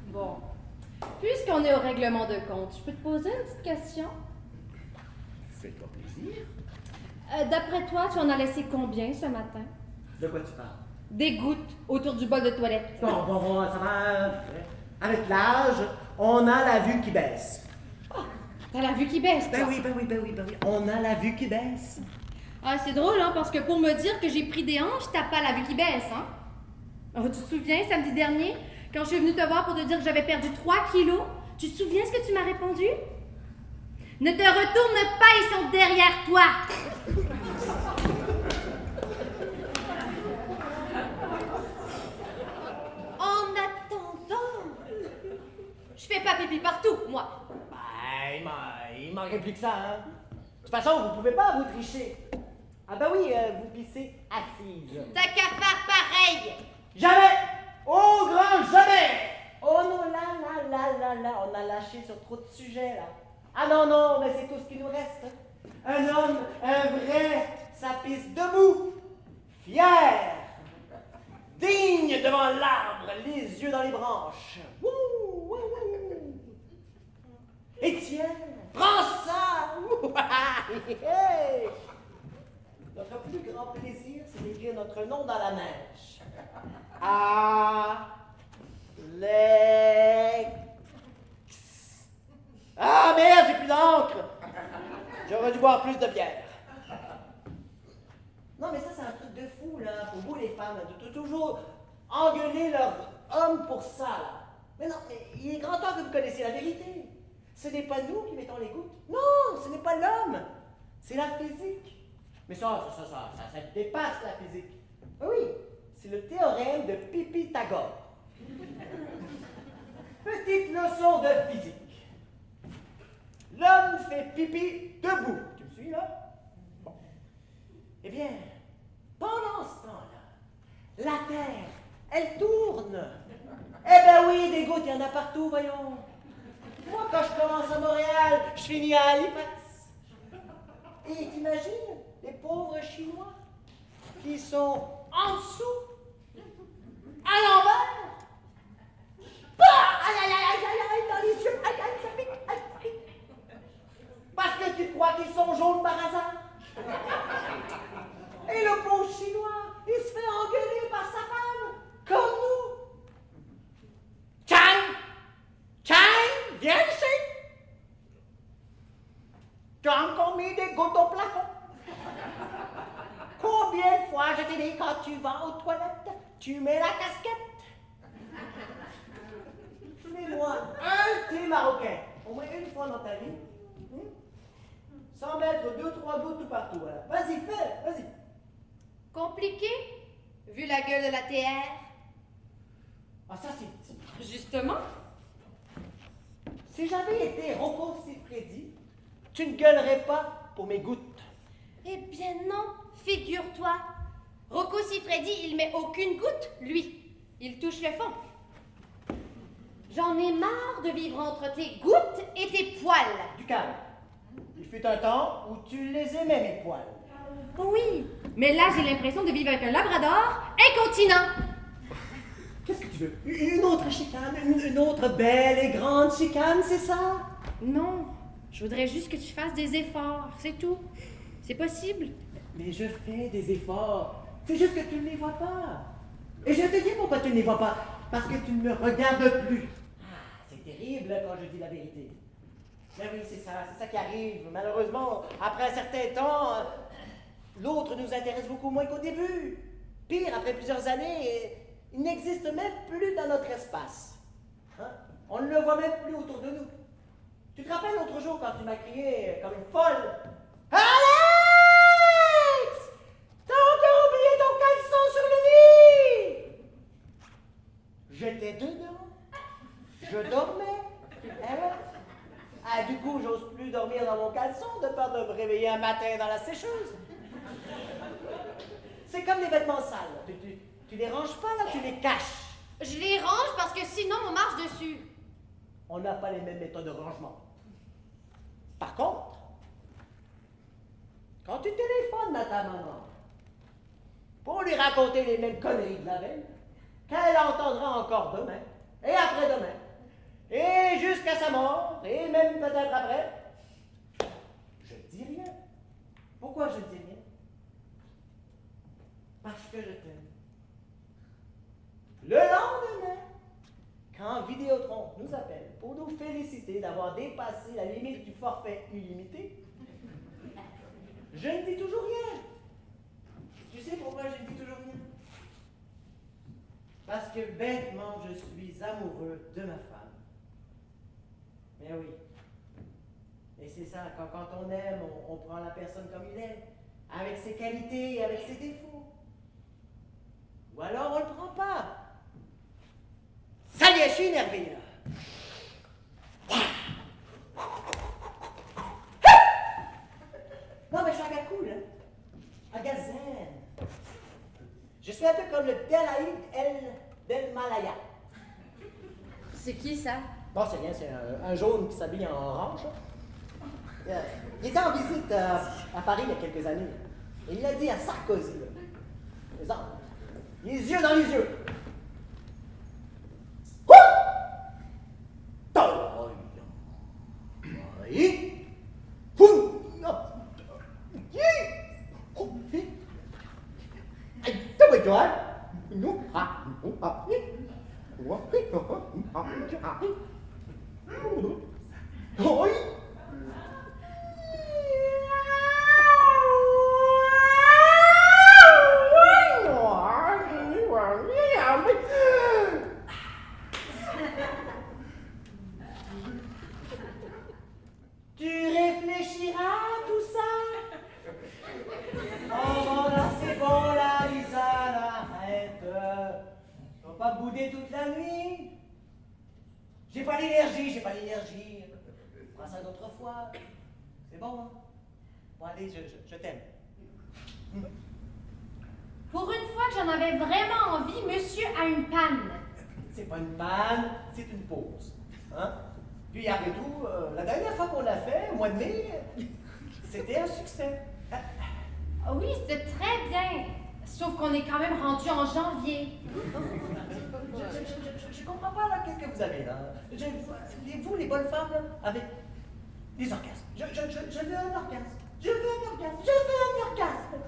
Bon. Puisqu'on est au règlement de compte, je peux te poser une petite question? Fais-toi plaisir. D'après toi, tu en as laissé combien ce matin? De quoi tu parles? Des gouttes autour du bol de toilette. Bon, ça va. Avec l'âge, on a la vue qui baisse. T'as la vue qui baisse, toi. Ben oui. On a la vue qui baisse. Ah, c'est drôle, hein, parce que pour me dire que j'ai pris des hanches, t'as pas la vue qui baisse, hein? Oh, tu te souviens, samedi dernier, quand je suis venue te voir pour te dire que j'avais perdu 3 kilos, tu te souviens ce que tu m'as répondu? Ne te retourne pas, ils sont derrière toi! En attendant, je fais pas pipi partout, moi. Il manquait plus que ça, hein. De toute façon, vous pouvez pas vous tricher. Ah ben oui, vous pissez assise. T'as qu'à faire pareil! Jamais! Au grand jamais! Oh non, là, on a lâché sur trop de sujets, là. Ah non, mais c'est tout ce qui nous reste. Un homme, un vrai, ça pisse debout, fier, digne devant l'arbre, les yeux dans les branches. Wouh! Étienne, prends ça! Wouh! Hey! Notre plus grand plaisir, c'est d'écrire notre nom dans la neige. Ah merde, j'ai plus d'encre! J'aurais dû boire plus de bière. Non, mais ça, c'est un truc de fou, là, pour vous, les femmes, de toujours engueuler leur homme pour ça, là. Mais non, mais il est grand temps que vous connaissiez la vérité. Ce n'est pas nous qui mettons les gouttes. Non, ce n'est pas l'homme. C'est la physique. Mais ça dépasse la physique. Oui, c'est le théorème de Pythagore. Petite leçon de physique. L'homme fait pipi debout. Tu me suis, là? Bon. Eh bien, pendant ce temps-là, la Terre, elle tourne. Eh ben oui, des gouttes, il y en a partout, voyons. Moi, quand je commence à Montréal, je finis à Halifax. Et t'imagines les pauvres Chinois qui sont en dessous, à l'envers. Bah! Aïe, dans les yeux. Aïe, ça pique. Aïe. Parce que tu crois qu'ils sont jaunes par hasard. Et le pauvre Chinois, il se fait engueuler par sa femme, comme nous. Chang, viens ici. Tu as encore mis des gouttes au plafond. Combien de fois je t'ai dit quand tu vas aux toilettes, tu mets la casquette? Fais-moi un thé marocain, au moins une fois dans ta vie. Sans mettre 2-3 gouttes tout partout. Hein. Vas-y, vas-y. Compliqué, vu la gueule de la TR. Ah, ça, c'est petit. Justement. Si j'avais été Rocco Siffredi, tu ne gueulerais pas pour mes gouttes. Eh bien non, figure-toi. Rocco Siffredi, il met aucune goutte, lui. Il touche le fond. J'en ai marre de vivre entre tes gouttes et tes poils. Du calme. Il fut un temps où tu les aimais, mes poils. Oui, mais là j'ai l'impression de vivre avec un labrador incontinent. Qu'est-ce que tu veux? Une autre chicane? Une autre belle et grande chicane, c'est ça? Non, je voudrais juste que tu fasses des efforts, c'est tout. C'est possible. Mais je fais des efforts. C'est juste que tu ne les vois pas. Et je te dis pourquoi tu ne les vois pas. Parce que tu ne me regardes plus. Ah, c'est terrible quand je dis la vérité. Mais oui, c'est ça qui arrive. Malheureusement, après un certain temps, l'autre nous intéresse beaucoup moins qu'au début. Pire, après plusieurs années, il n'existe même plus dans notre espace. Hein? On ne le voit même plus autour de nous. Tu te rappelles l'autre jour quand tu m'as crié comme une folle? Alex! T'as encore oublié ton caleçon sur le lit! J'étais dedans. Je dormais. Ah, du coup, j'ose plus dormir dans mon caleçon de peur de me réveiller un matin dans la sécheuse. C'est comme les vêtements sales. Tu les ranges pas, là, tu les caches. Je les range parce que sinon on marche dessus. On n'a pas les mêmes méthodes de rangement. Par contre, quand tu téléphones à ta maman pour lui raconter les mêmes conneries de la veille, qu'elle entendra encore demain, et après-demain, et jusqu'à sa mort, et même peut-être après, je dis rien. Pourquoi je dis rien? Parce que je t'aime. Le lendemain, quand Vidéotron nous appelle pour nous féliciter d'avoir dépassé la limite du forfait illimité, je ne dis toujours rien. Tu sais pourquoi je ne dis toujours rien? Parce que bêtement, je suis amoureux de ma femme. Mais oui. Et c'est ça, quand on aime, on prend la personne comme il est, avec ses qualités et avec ses défauts. Ou alors on ne le prend pas. Ça y est, je suis énervé, là. Non, mais je suis un gars cool, hein. Un gars zen. Je suis un peu comme le Delaïd del Malaya. C'est qui ça? Bon, c'est rien, c'est un jaune qui s'habille en orange. Il était en visite à Paris il y a quelques années. Et il a dit à Sarkozy, les yeux dans les yeux. Tu réfléchiras à tout ça? Oh, bon, là, c'est bon, là, Lisa, là, arrête. On va pas bouder toute la nuit. J'ai pas l'énergie. On fera ça d'autre fois. C'est bon, hein? Bon, allez, je t'aime. Pour une fois que j'en avais vraiment envie, monsieur a une panne. C'est pas une panne, c'est une pause. Hein? Puis après tout, la dernière fois qu'on l'a fait, au mois de mai, c'était un succès. Ah oui, c'était très bien. Sauf qu'on est quand même rendu en janvier. Je comprends pas, là, qu'est-ce que vous avez, là? Vous, les bonnes femmes, là, avec des orgasmes. Je veux un orgasme. Je veux un orgasme.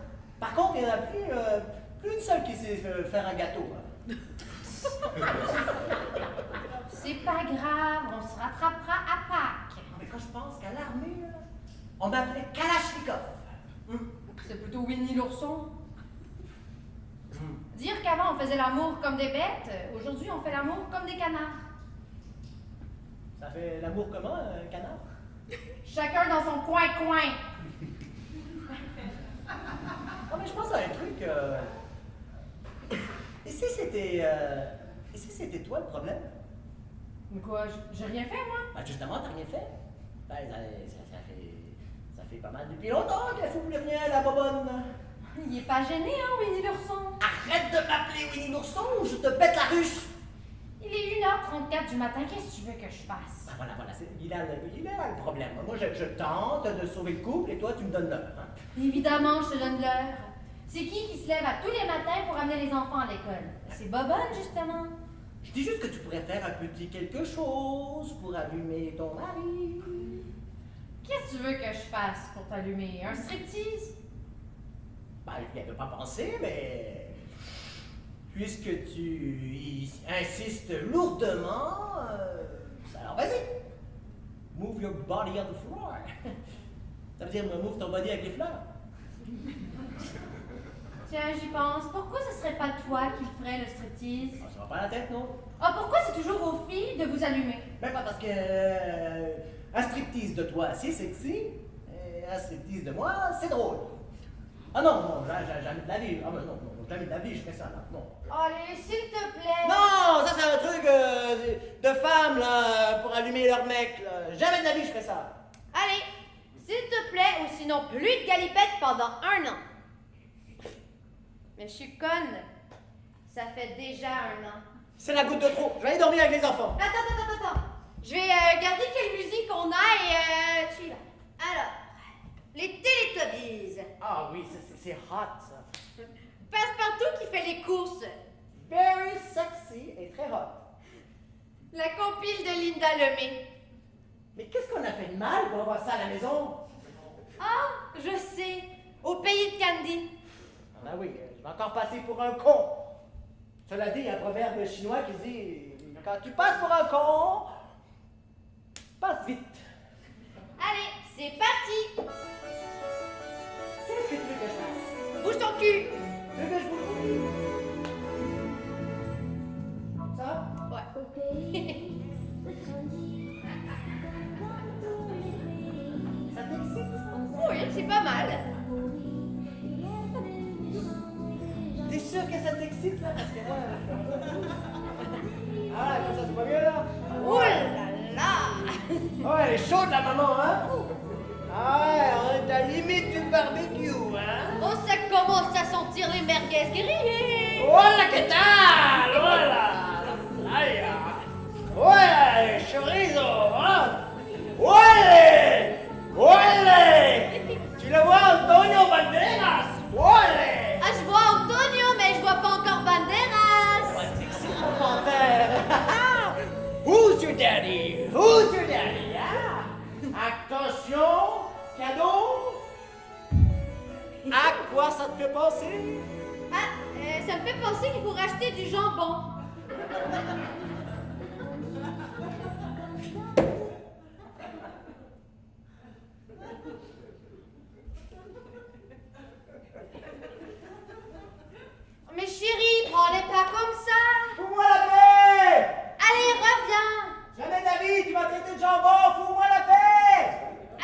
Par contre, il n'y en a plus une seule qui sait faire un gâteau. Hein. C'est pas grave, on se rattrapera à Pâques. Mais quand je pense qu'à l'armée, là, on m'appelait Kalachnikov. C'est plutôt Winnie l'ourson. Dire qu'avant on faisait l'amour comme des bêtes, aujourd'hui on fait l'amour comme des canards. Ça fait l'amour comment, un canard? Chacun dans son coin-coin. Non, mais je pense à un truc. Et si c'était toi le problème? Mais quoi, j'ai rien fait moi? Ben justement, t'as rien fait. Ben, ça fait pas mal depuis longtemps qu'elle fout plus rien, la bobonne. Il est pas gêné, hein, Winnie l'ourson? Arrête de m'appeler Winnie l'ourson ou je te pète la ruche! Il est 1h34 du matin, qu'est-ce que tu veux que je fasse? Ben voilà, il a le problème. Moi, je tente de sauver le couple et toi, tu me donnes l'heure. Hein? Évidemment, je te donne l'heure. C'est qui se lève à tous les matins pour amener les enfants à l'école? C'est Bobonne, justement. Je dis juste que tu pourrais faire un petit quelque chose pour allumer ton mari. Qu'est-ce que tu veux que je fasse pour t'allumer? Un striptease? Ben, je n'y avais pas pensé, mais puisque tu insistes lourdement, alors vas-y. Move your body on the floor. Ça veut dire move ton body avec les fleurs. Tiens, j'y pense. Pourquoi ce serait pas toi qui ferais le striptease? Ça va pas la tête, non? Ah, pourquoi c'est toujours aux filles de vous allumer? Ben pas parce que un striptease de toi, c'est sexy, et un striptease de moi, c'est drôle. Ah non, jamais de la vie. Ah ben non, jamais de la vie, je fais ça, là. Non. Allez, s'il te plaît. Non, ça c'est un truc de femme, là, pour allumer leur mec, là. Jamais de la vie je ferais ça. Allez, s'il te plaît, ou sinon plus de galipettes pendant 1 an. Mais je suis conne. Ça fait déjà 1 an. C'est la goutte de trop. Je vais aller dormir avec les enfants. Attends. Je vais garder quelle musique on a et tu y vas. Alors, les Télétubbies. Ah oui, c'est hot ça. Passepartout qui fait les courses. Very sexy et très hot. La compile de Linda Lemay. Mais qu'est-ce qu'on a fait de mal pour avoir ça à la maison? Ah, je sais. Au pays de Candy. Ah ben oui, je vais encore passer pour un con. Cela dit, il y a un proverbe chinois qui dit quand tu passes pour un con, passe vite. Allez, c'est parti. Qu'est-ce que tu veux que je fasse? Bouge ton cul. Tu veux que je bouge? Ça? Ouais. Ça t'excite? Oui, c'est pas mal. T'es sûr que ça t'excite là? Parce que là. Ah, comme ça, c'est pas mieux là? Oh là là. Oh, elle est chaude la maman, hein? Ah ouais, on est à la limite du barbecue, hein? Oh, ça commence à sentir les merguez grillées. Hola, ¿qué tal? Hola. Ay, hola, chorizo, hein? Ole! Ole! Tu le vois, Antonio Banderas? Ole! Ah, je vois Antonio, mais je vois pas encore Banderas. Ouais, c'est mon panthère. Who's your daddy? Who's your daddy? Ah? Attention, cadeau. À quoi ça te fait penser? Ah, ça me fait penser qu'il faut racheter du jambon. Mais chérie, prends-les pas comme ça. Fous-moi la paix! Allez, reviens. Jamais David, tu m'as traité de jambon, fous-moi la paix!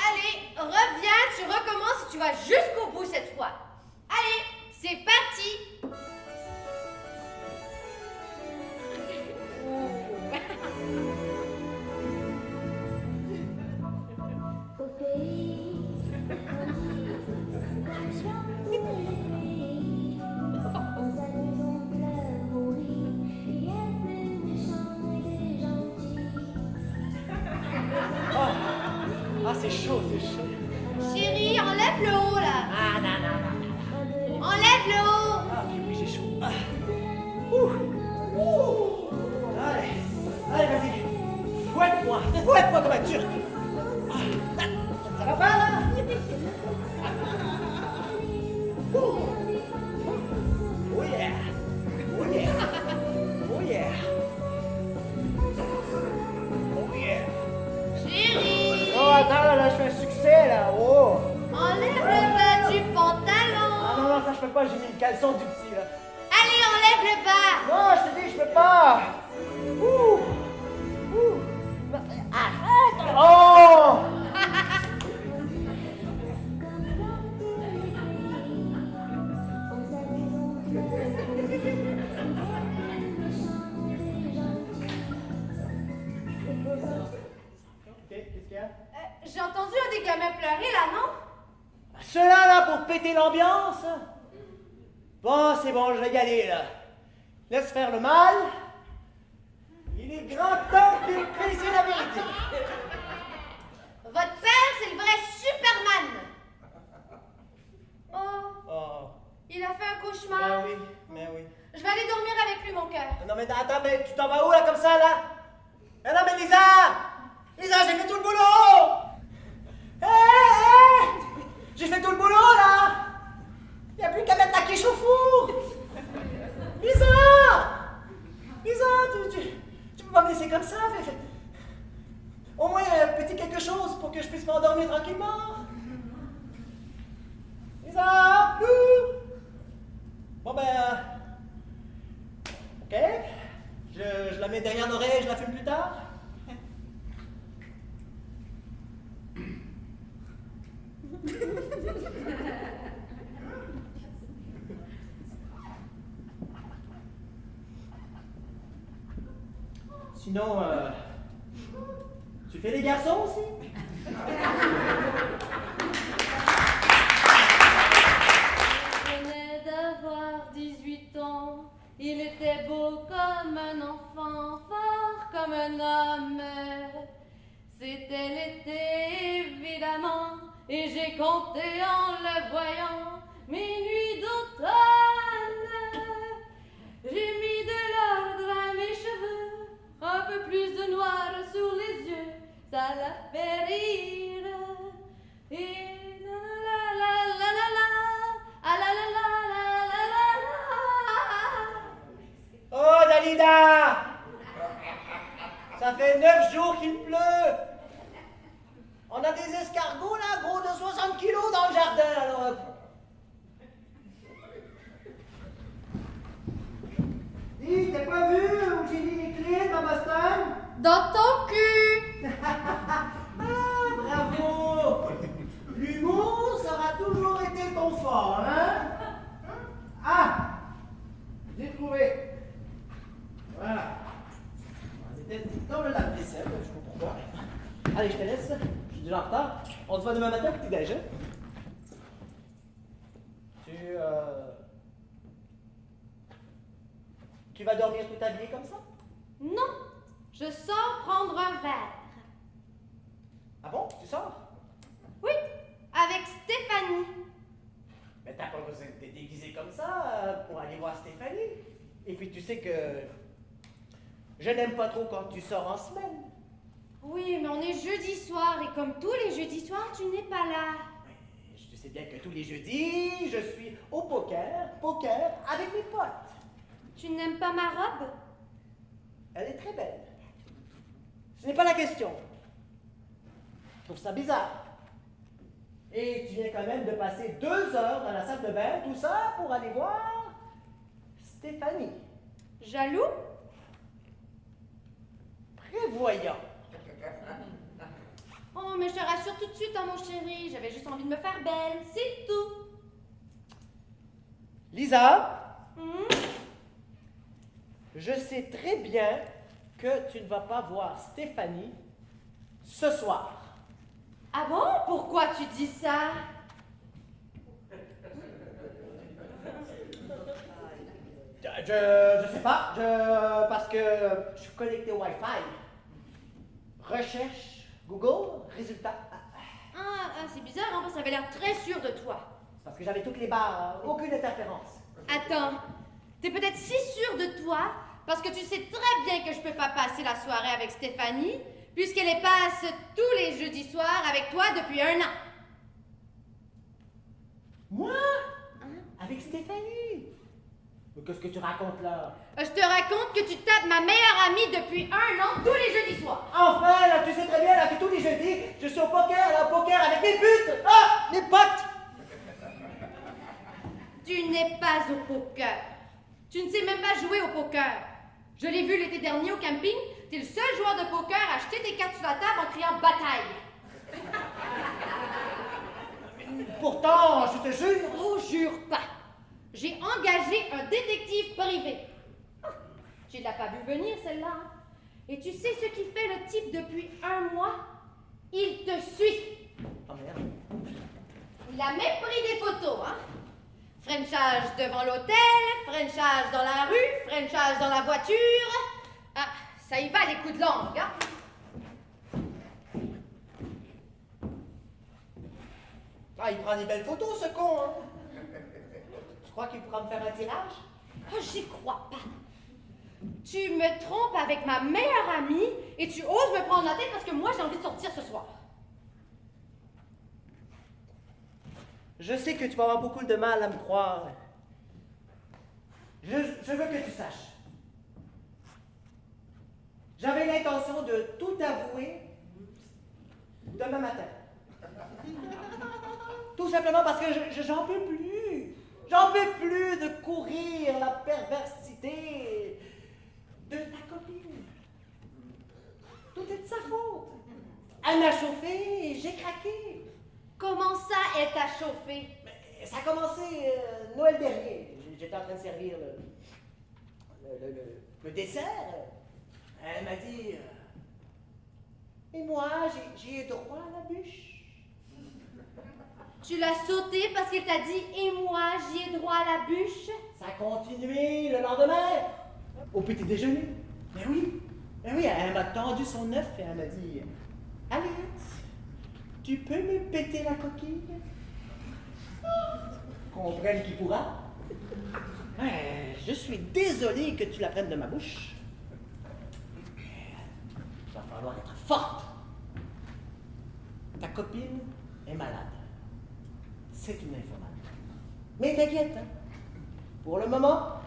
Allez, reviens, tu recommences et tu vas jusqu'au bout cette fois. Allez, c'est parti. Ah, c'est chaud, c'est chaud. Chérie, enlève le haut là. Ah, non. Enlève le haut. Ah, ok, oui, j'ai chaud. Ah. Allez, allez, vas-y. Fouette-moi comme un turc. Ah. Ça va pas, là? Oh yeah. Oh yeah. Oh yeah. Oh yeah. Chérie, Oh, attends, là, je fais un succès, là. Oh. enlève le bas du Ah pantalon. non, ça, je peux pas, j'ai mis le caleçon du petit, là. Allez, enlève le bas. Non, je te dis, je peux pas. Ouh. Ouh. Arrête. Oh. Qu'est-ce qu'il y a? J'ai entendu un des gamins pleurer là, non? Ceux-là, là, pour péter l'ambiance? Bon, c'est bon, je vais y aller, là. Laisse faire le mal. Il est grand temps qu'il puisse la vérité. Votre père, c'est le vrai Superman. Oh, Oh, il a fait un mais cauchemar. oui, mais oui. Je vais aller dormir avec lui, mon cœur. Non, mais attends, mais tu t'en vas où, là, comme ça, là? Eh non, mais Lisa! Lisa, j'ai fait tout le boulot! Hé! J'ai fait tout le boulot, là! Il n'y a plus qu'à mettre la quiche au four! Lisa! Lisa, tu peux pas me laisser comme ça? Fais. Au moins un petit quelque chose pour que je puisse m'endormir tranquillement. Lisa! Lou! Bon, ben... Ok. Je la mets derrière l'oreille, je la fume plus tard. Sinon, Tu fais les garçons aussi? Il venait d'avoir 18 ans. Il était beau comme un enfant, fort comme un homme. C'était l'été, évidemment, et j'ai compté en le voyant mes nuits d'automne. J'ai mis de l'ordre à mes cheveux, un peu plus de noir sous les yeux, ça l'a fait rire. Et la la la la la la, ah la la la la la la la. Oh, Dalida! Ça fait 9 jours qu'il pleut! On a des escargots, là, gros de 60 kilos dans le jardin, alors... Dis, t'as pas vu où j'ai mis les clés dans Boston? Dans ton cul! Ah, bravo! L'humour, ça aura toujours été ton fort, hein? Ah! J'ai trouvé. Voilà. On était dans le lave-vaisselle, je sais pas pourquoi. Allez, je te laisse. Je suis déjà en retard. On se voit demain matin, petit déj. Tu vas dormir tout habillé comme ça? Non, je sors prendre un verre. Ah bon? Tu sors? Oui, avec Stéphanie. Mais t'as pas besoin de te déguiser comme ça pour aller voir Stéphanie. Et puis tu sais que je n'aime pas trop quand tu sors en semaine. Oui, mais on est jeudi soir et comme tous les jeudis soirs, tu n'es pas là. Je sais bien que tous les jeudis, je suis au poker avec mes potes. Tu n'aimes pas ma robe? Elle est très belle. Ce n'est pas la question. Je trouve ça bizarre. Et tu viens quand même de passer 2 heures dans la salle de bain, tout ça pour aller voir Stéphanie. Jaloux? Prévoyant. Oh, mais je te rassure tout de suite, hein, mon chéri. J'avais juste envie de me faire belle, c'est tout. Lisa, Hmm? je sais très bien que tu ne vas pas voir Stéphanie ce soir. Ah bon? Pourquoi tu dis ça? Je sais pas, parce que je suis connecté au Wi-Fi. Recherche, Google, résultat. C'est bizarre, hein, parce que ça avait l'air très sûr de toi. C'est parce que j'avais toutes les barres, aucune interférence. Attends, t'es peut-être si sûr de toi parce que tu sais très bien que je peux pas passer la soirée avec Stéphanie puisqu'elle passe tous les jeudis soirs avec toi depuis 1 an. Moi? Avec Stéphanie? Mais qu'est-ce que tu racontes là? Je te raconte que tu tapes ma meilleure amie depuis 1 an tous les jeudis soirs. Enfin, là, tu sais très bien là, que tous les jeudis, je suis au poker avec mes putes! Ah! Mes potes! Tu n'es pas au poker. Tu ne sais même pas jouer au poker. Je l'ai vu l'été dernier au camping. T'es le seul joueur de poker à jeter tes cartes sur la table en criant bataille. Pourtant, je te jure... Oh, jure pas. J'ai engagé un détective privé. Tu l'as pas vu venir, celle-là. Hein? Et tu sais ce qu'il fait le type depuis 1 mois? Il te suit. Oh merde. Il a même pris des photos, hein? Frenchage devant l'hôtel, frenchage dans la rue, frenchage dans la voiture. Ah, ça y va les coups de langue, hein? Ah, il prend des belles photos, ce con, hein? Tu crois qu'il pourra me faire un tirage? Oh, j'y crois pas. Tu me trompes avec ma meilleure amie et tu oses me prendre la tête parce que moi j'ai envie de sortir ce soir. Je sais que tu vas avoir beaucoup de mal à me croire. Je veux que tu saches. J'avais l'intention de tout avouer demain matin. Tout simplement parce que j'en peux plus. J'en peux plus de courir la perversité de ta copine. Tout est de sa faute. Elle m'a chauffé et j'ai craqué. Comment ça, elle t'a chauffé? Ça a commencé Noël dernier. J'étais en train de servir le dessert. Elle m'a dit moi, j'ai droit à la bûche. Tu l'as sauté parce qu'il t'a dit « Et moi, j'y ai droit à la bûche ». Ça a continué le lendemain, au petit déjeuner. Mais oui, elle m'a tendu son œuf et elle m'a dit « Alex, tu peux me péter la coquille? » Comprenne qui pourra. Je suis désolé que tu la prennes de ma bouche. Il va falloir être forte. Ta copine est malade. C'est une informatique. Mais t'inquiète, hein. Pour le moment,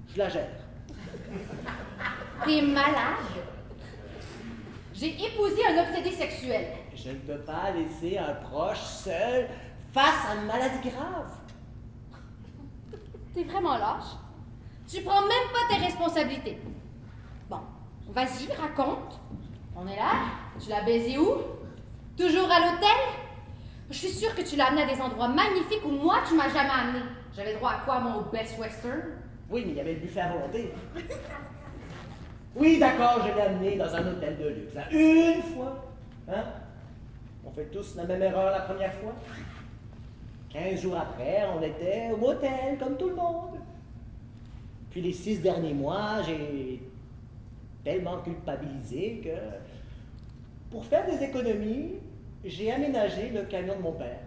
je la gère. T'es malade? J'ai épousé un obsédé sexuel. Je ne peux pas laisser un proche seul face à une maladie grave. T'es vraiment lâche. Tu prends même pas tes responsabilités. Bon, vas-y, raconte. On est là. Tu l'as baisé où? Toujours à l'hôtel? Je suis sûre que tu l'as amené à des endroits magnifiques où moi, tu m'as jamais amené. J'avais droit à quoi, mon Best Western? Oui, mais il y avait le buffet à volonté. Oui, d'accord, je l'ai amené dans un hôtel de luxe. Hein. Une fois. Hein? On fait tous la même erreur la première fois. 15 jours après, on était au motel, comme tout le monde. Puis les 6 derniers mois, j'ai tellement culpabilisé que, pour faire des économies, j'ai aménagé le camion de mon père.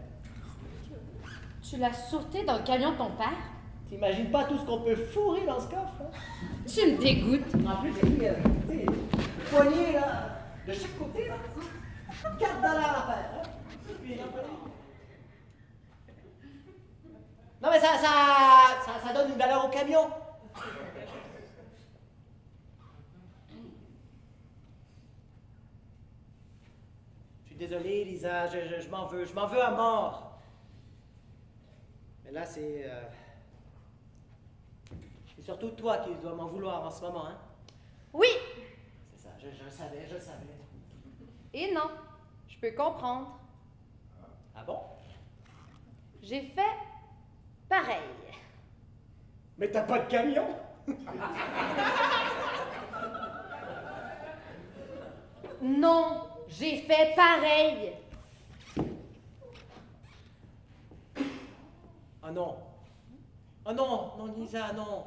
Tu l'as sauté dans le camion de ton père? T'imagines pas tout ce qu'on peut fourrer dans ce coffre, hein? Tu me dégoûtes. En plus, j'ai mis une poignée, là, de chaque côté, là. 4 $ à faire, hein? Puis, non, mais ça donne une valeur au camion. Je suis désolé, Lisa, je m'en veux à mort. Mais là, c'est surtout toi qui dois m'en vouloir en ce moment, hein? Oui! C'est ça, je savais. Et non, je peux comprendre. Ah bon? J'ai fait pareil. Mais t'as pas de camion? Non, j'ai fait pareil. Oh non. Oh non, non, Lisa, non.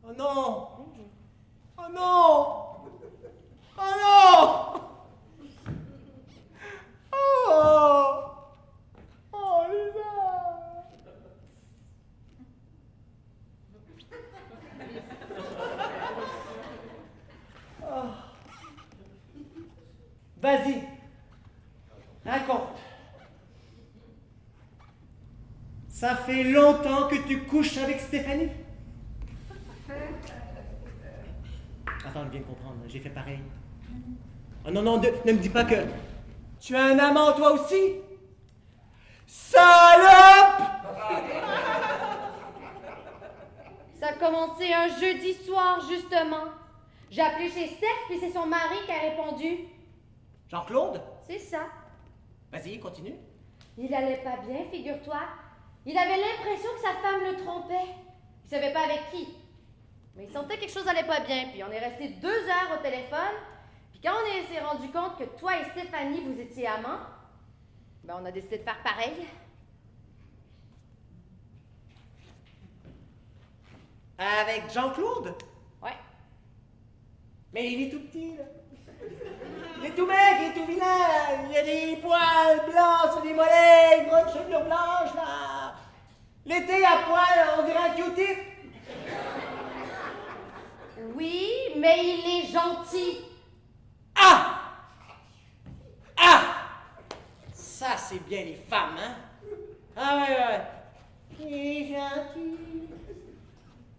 Oh non. Oh non. Oh non. Oh. Oh, Lisa. Oh. Vas-y. Raconte. Ça fait longtemps que tu couches avec Stéphanie? Attends, je viens de comprendre, j'ai fait pareil. Oh non, non, ne me dis pas que tu as un amant toi aussi? Salope! Ça a commencé un jeudi soir, justement. J'ai appelé chez Steph, puis c'est son mari qui a répondu. Jean-Claude? C'est ça. Vas-y, continue. Il allait pas bien, figure-toi. Il avait l'impression que sa femme le trompait. Il savait pas avec qui. Mais il sentait que quelque chose allait pas bien, puis on est resté 2 heures au téléphone. Puis quand on s'est rendu compte que toi et Stéphanie, vous étiez amants, ben on a décidé de faire pareil. Avec Jean-Claude? Ouais. Mais il est tout petit, là. Il est tout mec, il est tout vilain. Il a des poils blancs sur les mollets, une grosse chevelure blanche, là. L'été à poil, on dirait un Q-tip. Oui, mais il est gentil. Ah! Ah! Ça, c'est bien les femmes, hein? Ah ouais. Il est gentil.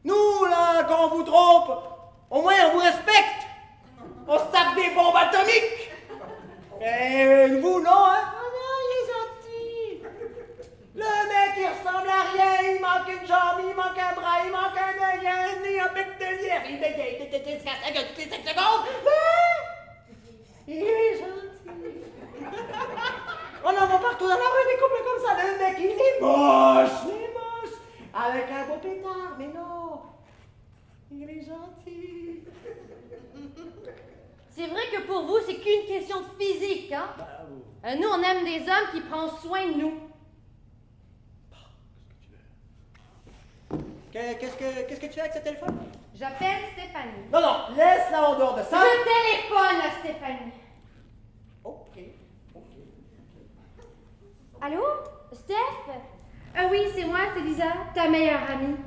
Nous, là, quand on vous trompe, au moins on vous respecte. On se tape des bombes atomiques. Mais vous, non, hein? Oh non, il est gentil. Le mec, il ressemble à rien. Il manque une jambe, il manque un bras, il manque un œil, un nez, un bec de lièvre. Il se casse la gueule toutes les 5 secondes. Mais il est gentil. On en voit partout dans la rue des couples comme ça. Le mec, il est moche. Avec un beau pétard, mais non. Il est gentil. C'est vrai que que pour vous, c'est qu'une question de physique, hein? Nous, on aime des hommes qui prennent soin de nous. Qu'est-ce que tu fais avec ce téléphone? J'appelle Stéphanie. Non, non, laisse-la en dehors de ça. Je téléphone à Stéphanie. Ok. Allô? Steph? Ah oui, c'est moi, c'est Lisa, ta meilleure amie.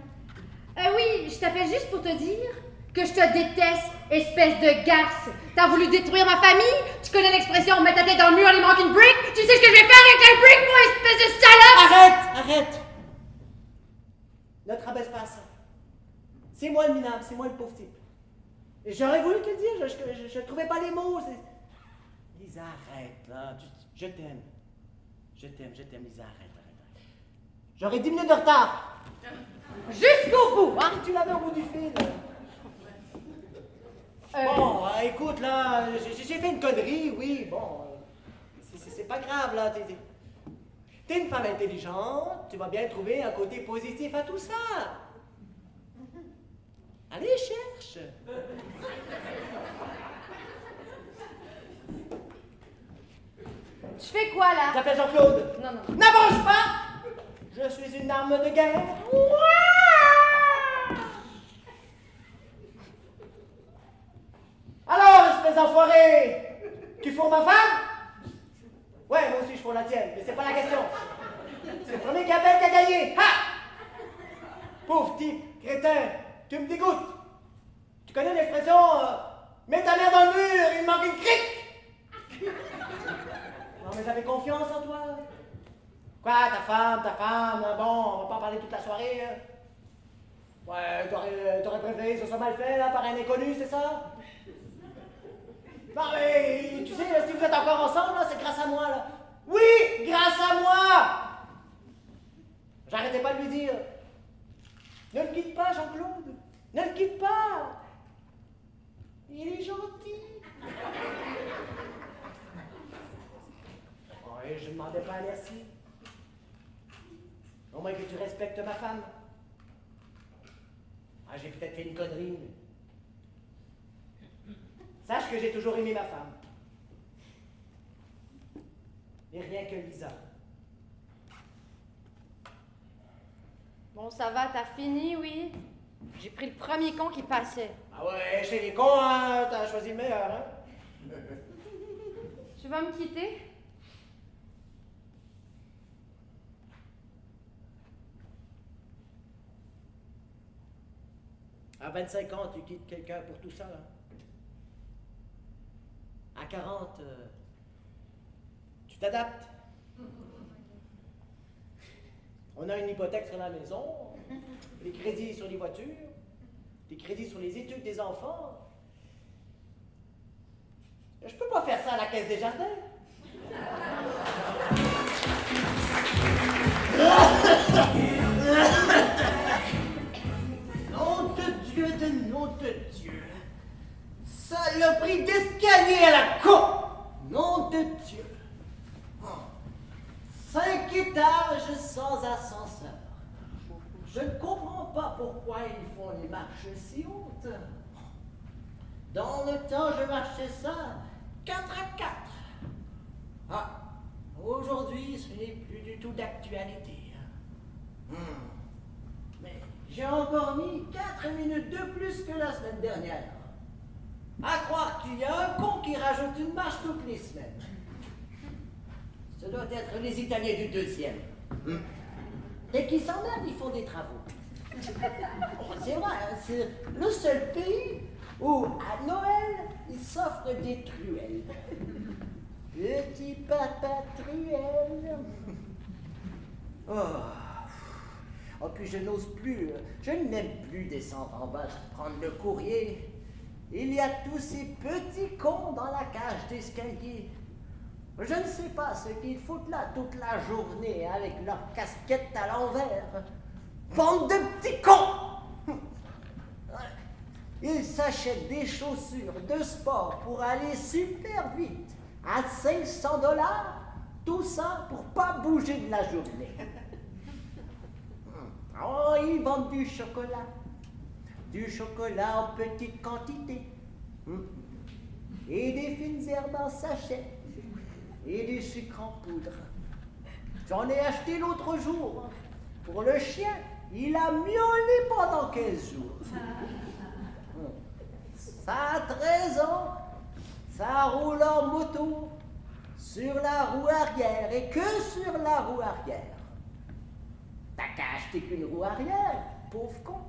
Oui, je t'appelle juste pour te dire que je te déteste, espèce de garce. T'as voulu détruire ma famille? Tu connais l'expression mettre ta tête dans le mur, il manque une brique? Tu sais ce que je vais faire avec la brique, moi, espèce de salope? Arrête! Ne te rabaisse pas à ça. C'est moi le minable, c'est moi le pauvre type. Et j'aurais voulu te le dire, je ne trouvais pas les mots. Lisa, arrête, là. Je t'aime. Je t'aime, Lisa, arrête. J'aurais 10 minutes de retard. Jusqu'au bout, hein? Tu l'avais au bout du fil. Bon, écoute, là, j'ai fait une connerie, oui, bon. C'est pas grave, là. T'es une femme intelligente, tu vas bien trouver un côté positif à tout ça. Allez, cherche. Tu fais quoi, là? J'appelle Jean-Claude. Non. N'avance pas! Je suis une arme de guerre. Alors, espèce d'enfoiré, tu fourres ma femme? Ouais, moi aussi je fourre la tienne, mais c'est pas la question. C'est le premier qui appelle qui a gagné. Ha! Pauvre type, crétin, tu me dégoûtes. Tu connais l'expression mets ta mère dans le mur, il manque une crique. Non, mais j'avais confiance en toi. Quoi, ta femme, bon, on va pas en parler toute la soirée. Hein? Ouais, t'aurais préféré que ce soit mal fait, là, par un inconnu, c'est ça? Non, mais, tu sais, si vous êtes encore ensemble, là, c'est grâce à moi, là. Oui, grâce à moi! J'arrêtais pas de lui dire. Ne le quitte pas, Jean-Claude. Ne le quitte pas. Il est gentil. Oui, je ne demandais pas merci. Au moins que tu respectes ma femme. Ah, j'ai peut-être fait une connerie. Sache que j'ai toujours aimé ma femme. Et rien que Lisa. Bon, ça va, t'as fini, oui? J'ai pris le premier con qui passait. Ah ouais, chez les cons, hein, t'as choisi le meilleur, hein? Tu vas me quitter? À 25 ans, tu quittes quelqu'un pour tout ça, là. À 40, tu t'adaptes. On a une hypothèque sur la maison, les crédits sur les voitures, les crédits sur les études des enfants. Je peux pas faire ça à la Caisse des Jardins. Nom de Dieu. Saloperie d'escalier à la con. Nom de Dieu. 5 étages sans ascenseur. Je ne comprends pas pourquoi ils font les marches si hautes. Dans le temps, je marchais ça 4 à 4. Ah, aujourd'hui, ce n'est plus du tout d'actualité. Mais j'ai encore mis 4 minutes de plus que la semaine dernière. À croire qu'il y a un con qui rajoute une marche toutes les semaines. Ce doit être les Italiens du 2e. Et qui s'emmerdent, ils font des travaux. C'est vrai, c'est le seul pays où, à Noël, ils s'offrent des truelles. Petit papa truelle. Oh, puis je n'ose plus, je n'aime plus descendre en bas, prendre le courrier. Il y a tous ces petits cons dans la cage d'escalier. Je ne sais pas ce qu'ils foutent là toute la journée avec leur casquette à l'envers. Bande de petits cons! Ils s'achètent des chaussures de sport pour aller super vite, à 500 $, tout ça pour pas bouger de la journée. Oh, ils vendent du chocolat en petite quantité. et des fines herbes en sachet et du sucre en poudre. J'en ai acheté l'autre jour. Pour le chien, il a miaulé pendant 15 jours. Ça a 13 ans, ça roule en moto, sur la roue arrière, et que sur la roue arrière. T'as qu'à acheter qu'une roue arrière, pauvre con.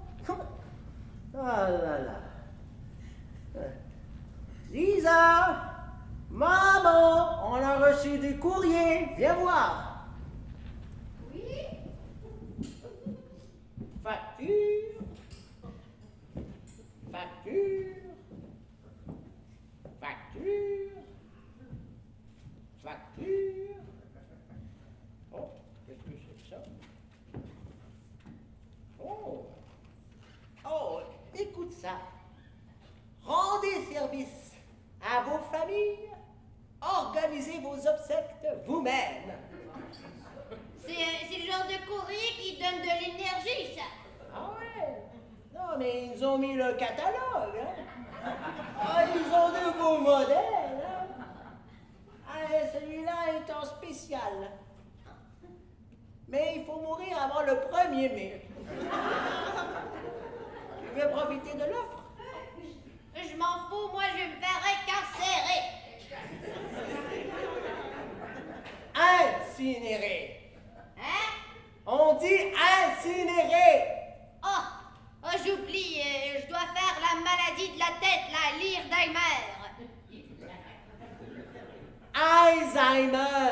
Ah là là. Lisa, maman, on a reçu du courrier, viens voir. Oui? Facture. Facture. Facture. Facture. Oh, qu'est-ce que c'est que ça? Oh. Oh, écoute ça. Rendez service à vos familles. Organisez vos obsèques vous-même. C'est le genre de courrier qui donne de l'énergie, ça. Ah ouais? Non, mais ils ont mis le catalogue, hein? Ah, ils ont de beaux modèles, hein? Ah, celui-là est en spécial. Mais il faut mourir avant le 1er mai. Tu veux profiter de l'offre? Je m'en fous, moi je vais me faire incarcérer. Incinérer. Hein? On dit incinérer. Oh, j'oublie, je dois faire la maladie de la tête, là, l'Irheimer. Alzheimer.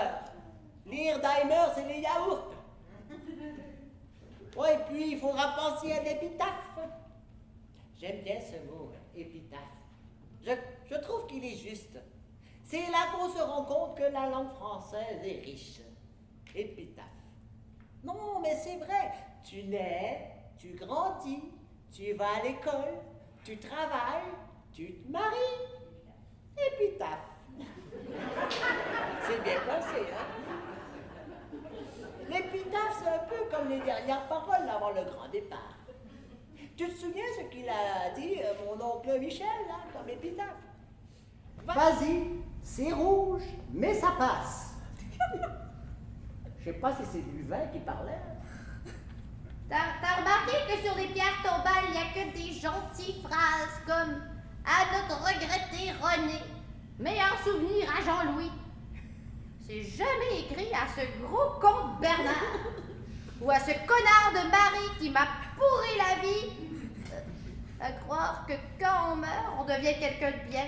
L'Irheimer, c'est les yaourts. Ouais, et puis il faudra penser à l'épitaphe. J'aime bien ce mot, épitaphe. Je trouve qu'il est juste. C'est là qu'on se rend compte que la langue française est riche. Épitaphe. Non, mais c'est vrai. Tu nais, tu grandis, tu vas à l'école, tu travailles, tu te maries. Épitaphe. C'est bien pensé, hein? L'épitaphe, c'est un peu comme les dernières paroles avant le grand départ. Tu te souviens ce qu'il a dit, mon oncle Michel, là, comme épitaphe? Vas-y, c'est rouge, mais ça passe. Je sais pas si c'est du vin qui parlait. T'as remarqué que sur les pierres tombales, il n'y a que des gentilles phrases comme « À notre regretté René, meilleur souvenir à Jean-Louis ». C'est jamais écrit à ce gros con de Bernard ou à ce connard de Marie qui m'a pourri la vie. À croire que quand on meurt, on devient quelqu'un de bien.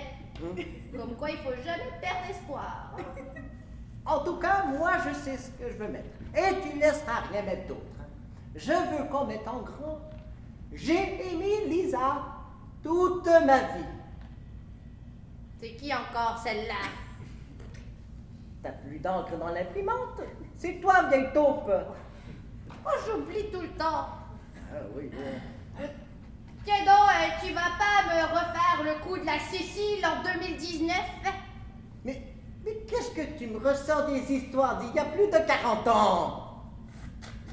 Comme quoi, il faut jamais perdre espoir. En tout cas, moi, je sais ce que je veux mettre. Et tu ne laisseras rien mettre d'autre. Je veux qu'on mette en grand. J'ai aimé Lisa toute ma vie. C'est qui encore celle-là? T'as plus d'encre dans l'imprimante? C'est toi, vieille taupe. Oh, j'oublie tout le temps. Ah oui, Tiens donc, tu vas pas me refaire le coup de la Sicile en 2019? Mais qu'est-ce que tu me ressors des histoires d'il y a plus de 40 ans?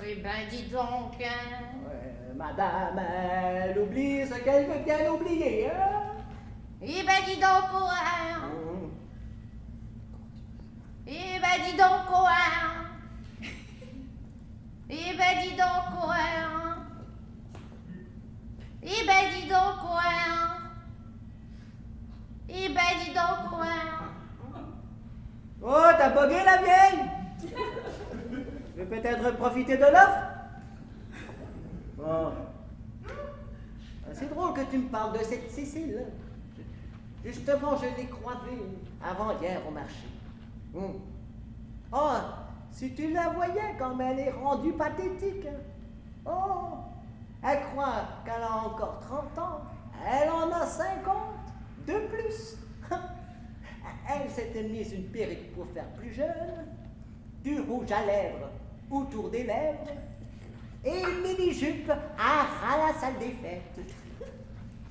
Eh ben, dis donc, hein. Ouais, madame, elle oublie ce qu'elle veut bien oublier, hein? Eh ben, dis donc, quoi. Eh ben, dis donc, quoi. Eh ben, dis donc, quoi. Eh ben, dis donc, quoi. Eh ben, dis donc, quoi. Oh, t'as bugué la vieille? Tu veux peut-être profiter de l'offre? Bon. C'est drôle que tu me parles de cette Cécile. Justement, je l'ai croisée avant-hier au marché. Oh, si tu la voyais comme elle est rendue pathétique. Oh, elle croit qu'elle a encore 30 ans. Elle en a 50 de plus. Elle s'était mise une perruque pour faire plus jeune, du rouge à lèvres autour des lèvres, et une mini-jupe à la salle des fêtes.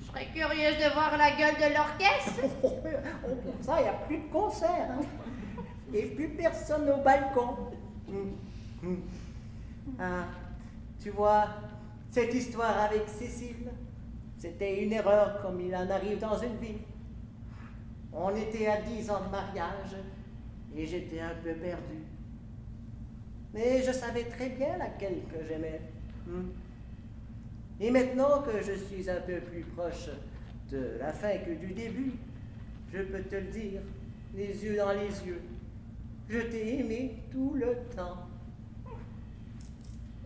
Je serais curieuse de voir la gueule de l'orchestre. Pour ça, il n'y a plus de concert. Hein. Et plus personne au balcon. Ah, tu vois, cette histoire avec Cécile, c'était une erreur comme il en arrive dans une vie. On était à 10 ans de mariage et j'étais un peu perdu. Mais je savais très bien laquelle que j'aimais. Et maintenant que je suis un peu plus proche de la fin que du début, je peux te le dire, les yeux dans les yeux. Je t'ai aimé tout le temps.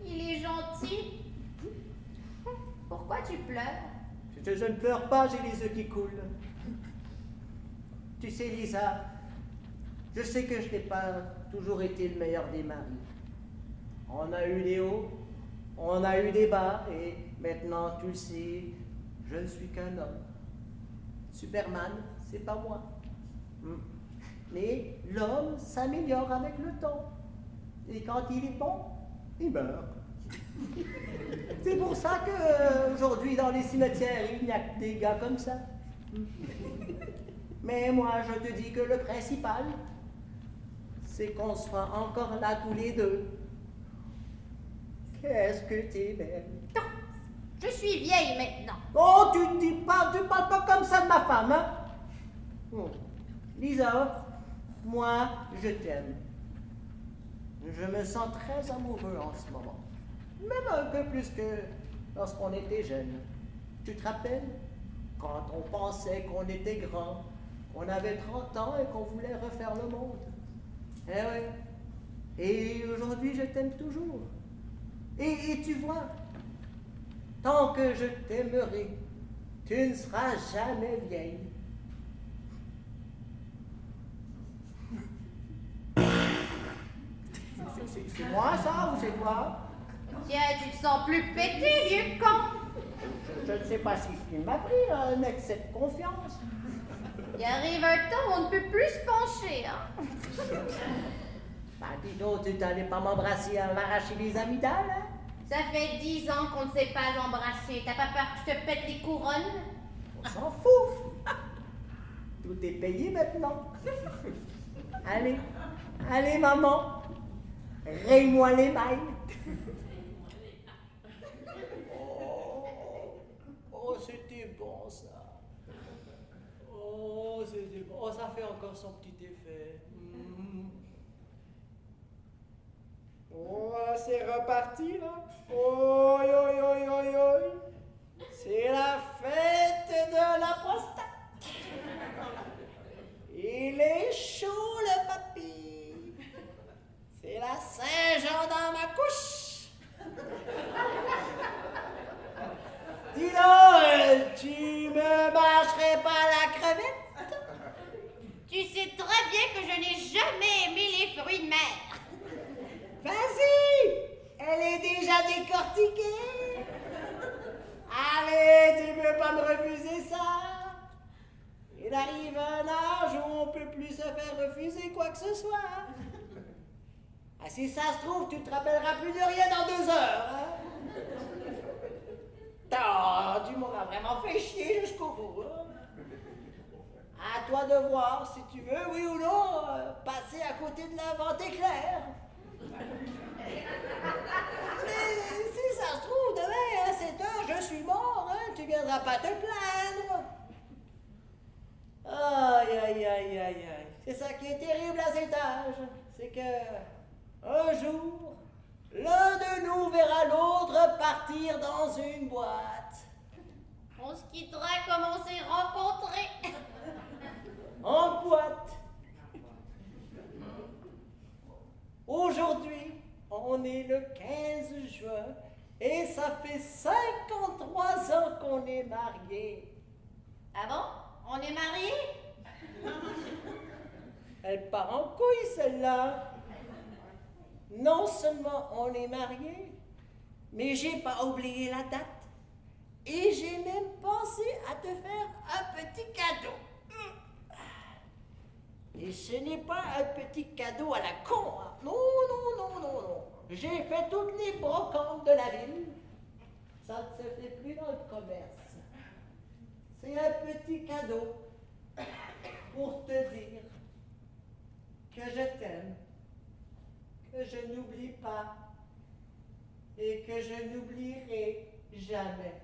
Il est gentil. Pourquoi tu pleures? Je ne pleure pas, j'ai les yeux qui coulent. Tu sais, Lisa, je sais que je n'ai pas toujours été le meilleur des maris. On a eu des hauts, on a eu des bas, et maintenant, tu le sais, je ne suis qu'un homme. Superman, c'est pas moi. Mais l'homme s'améliore avec le temps. Et quand il est bon, il meurt. C'est pour ça qu'aujourd'hui, dans les cimetières, il n'y a que des gars comme ça. Mais moi, je te dis que le principal, c'est qu'on soit encore là tous les deux. Qu'est-ce que t'es belle. Non, je suis vieille maintenant. Oh, tu parles pas comme ça de ma femme, hein? Lisa, moi, je t'aime. Je me sens très amoureux en ce moment. Même un peu plus que lorsqu'on était jeune. Tu te rappelles? Quand on pensait qu'on était grand, qu'on avait 30 ans et qu'on voulait refaire le monde. Eh oui. Et aujourd'hui, je t'aime toujours. Et tu vois, tant que je t'aimerai, tu ne seras jamais vieille. C'est moi ça ou c'est toi? Tiens, tu te sens plus pété, vieux con. Je ne sais pas si il m'a pris un excès de confiance. Il arrive un temps où on ne peut plus se pencher, hein? Bah dis donc, tu n'allais pas m'embrasser à m'arracher les amygdales, hein? Ça fait 10 ans qu'on ne s'est pas embrassé. T'as pas peur que je te pète les couronnes? On s'en fout. Tout est payé maintenant. Allez maman, raye-moi les mailles. Oh, c'était bon ça. Oh, c'était bon. Oh, ça fait encore son petit effet. Oh, c'est reparti là. Oi, oi, oi, oi, oi. C'est la fête de la prostate. Il est chaud le papy. C'est la Saint-Jean dans ma couche. Dis donc, tu me mâcherais pas la crevette? Tu sais très bien que je n'ai jamais aimé les fruits de mer. Vas-y, elle est déjà décortiquée. Allez, tu veux pas me refuser ça? Il arrive un âge où on peut plus se faire refuser quoi que ce soit. Ah, si ça se trouve, tu te rappelleras plus de rien dans 2 heures. Hein? Tu m'auras vraiment fait chier jusqu'au bout. Hein? À toi de voir si tu veux, oui ou non, passer à côté de la vente éclair. Mais si ça se trouve, demain à 7 heures, je suis mort, hein, tu viendras pas te plaindre. Aïe, aïe, aïe, aïe, aïe. C'est ça qui est terrible à cet âge. C'est que, un jour, l'un de nous verra l'autre partir dans une boîte. On se quittera comme on s'est rencontrés. En boîte. Aujourd'hui, on est le 15 juin et ça fait 53 ans qu'on est mariés. Ah bon? On est mariés? Elle part en couille, celle-là. Non seulement on est mariés, mais j'ai pas oublié la date. Et j'ai même pensé à te faire un petit cadeau. Et ce n'est pas un petit cadeau à la con. Hein. Non, non, non, non, non. J'ai fait toutes les brocantes de la ville. Ça ne se fait plus dans le commerce. C'est un petit cadeau pour te dire que je t'aime, que je n'oublie pas et que je n'oublierai jamais.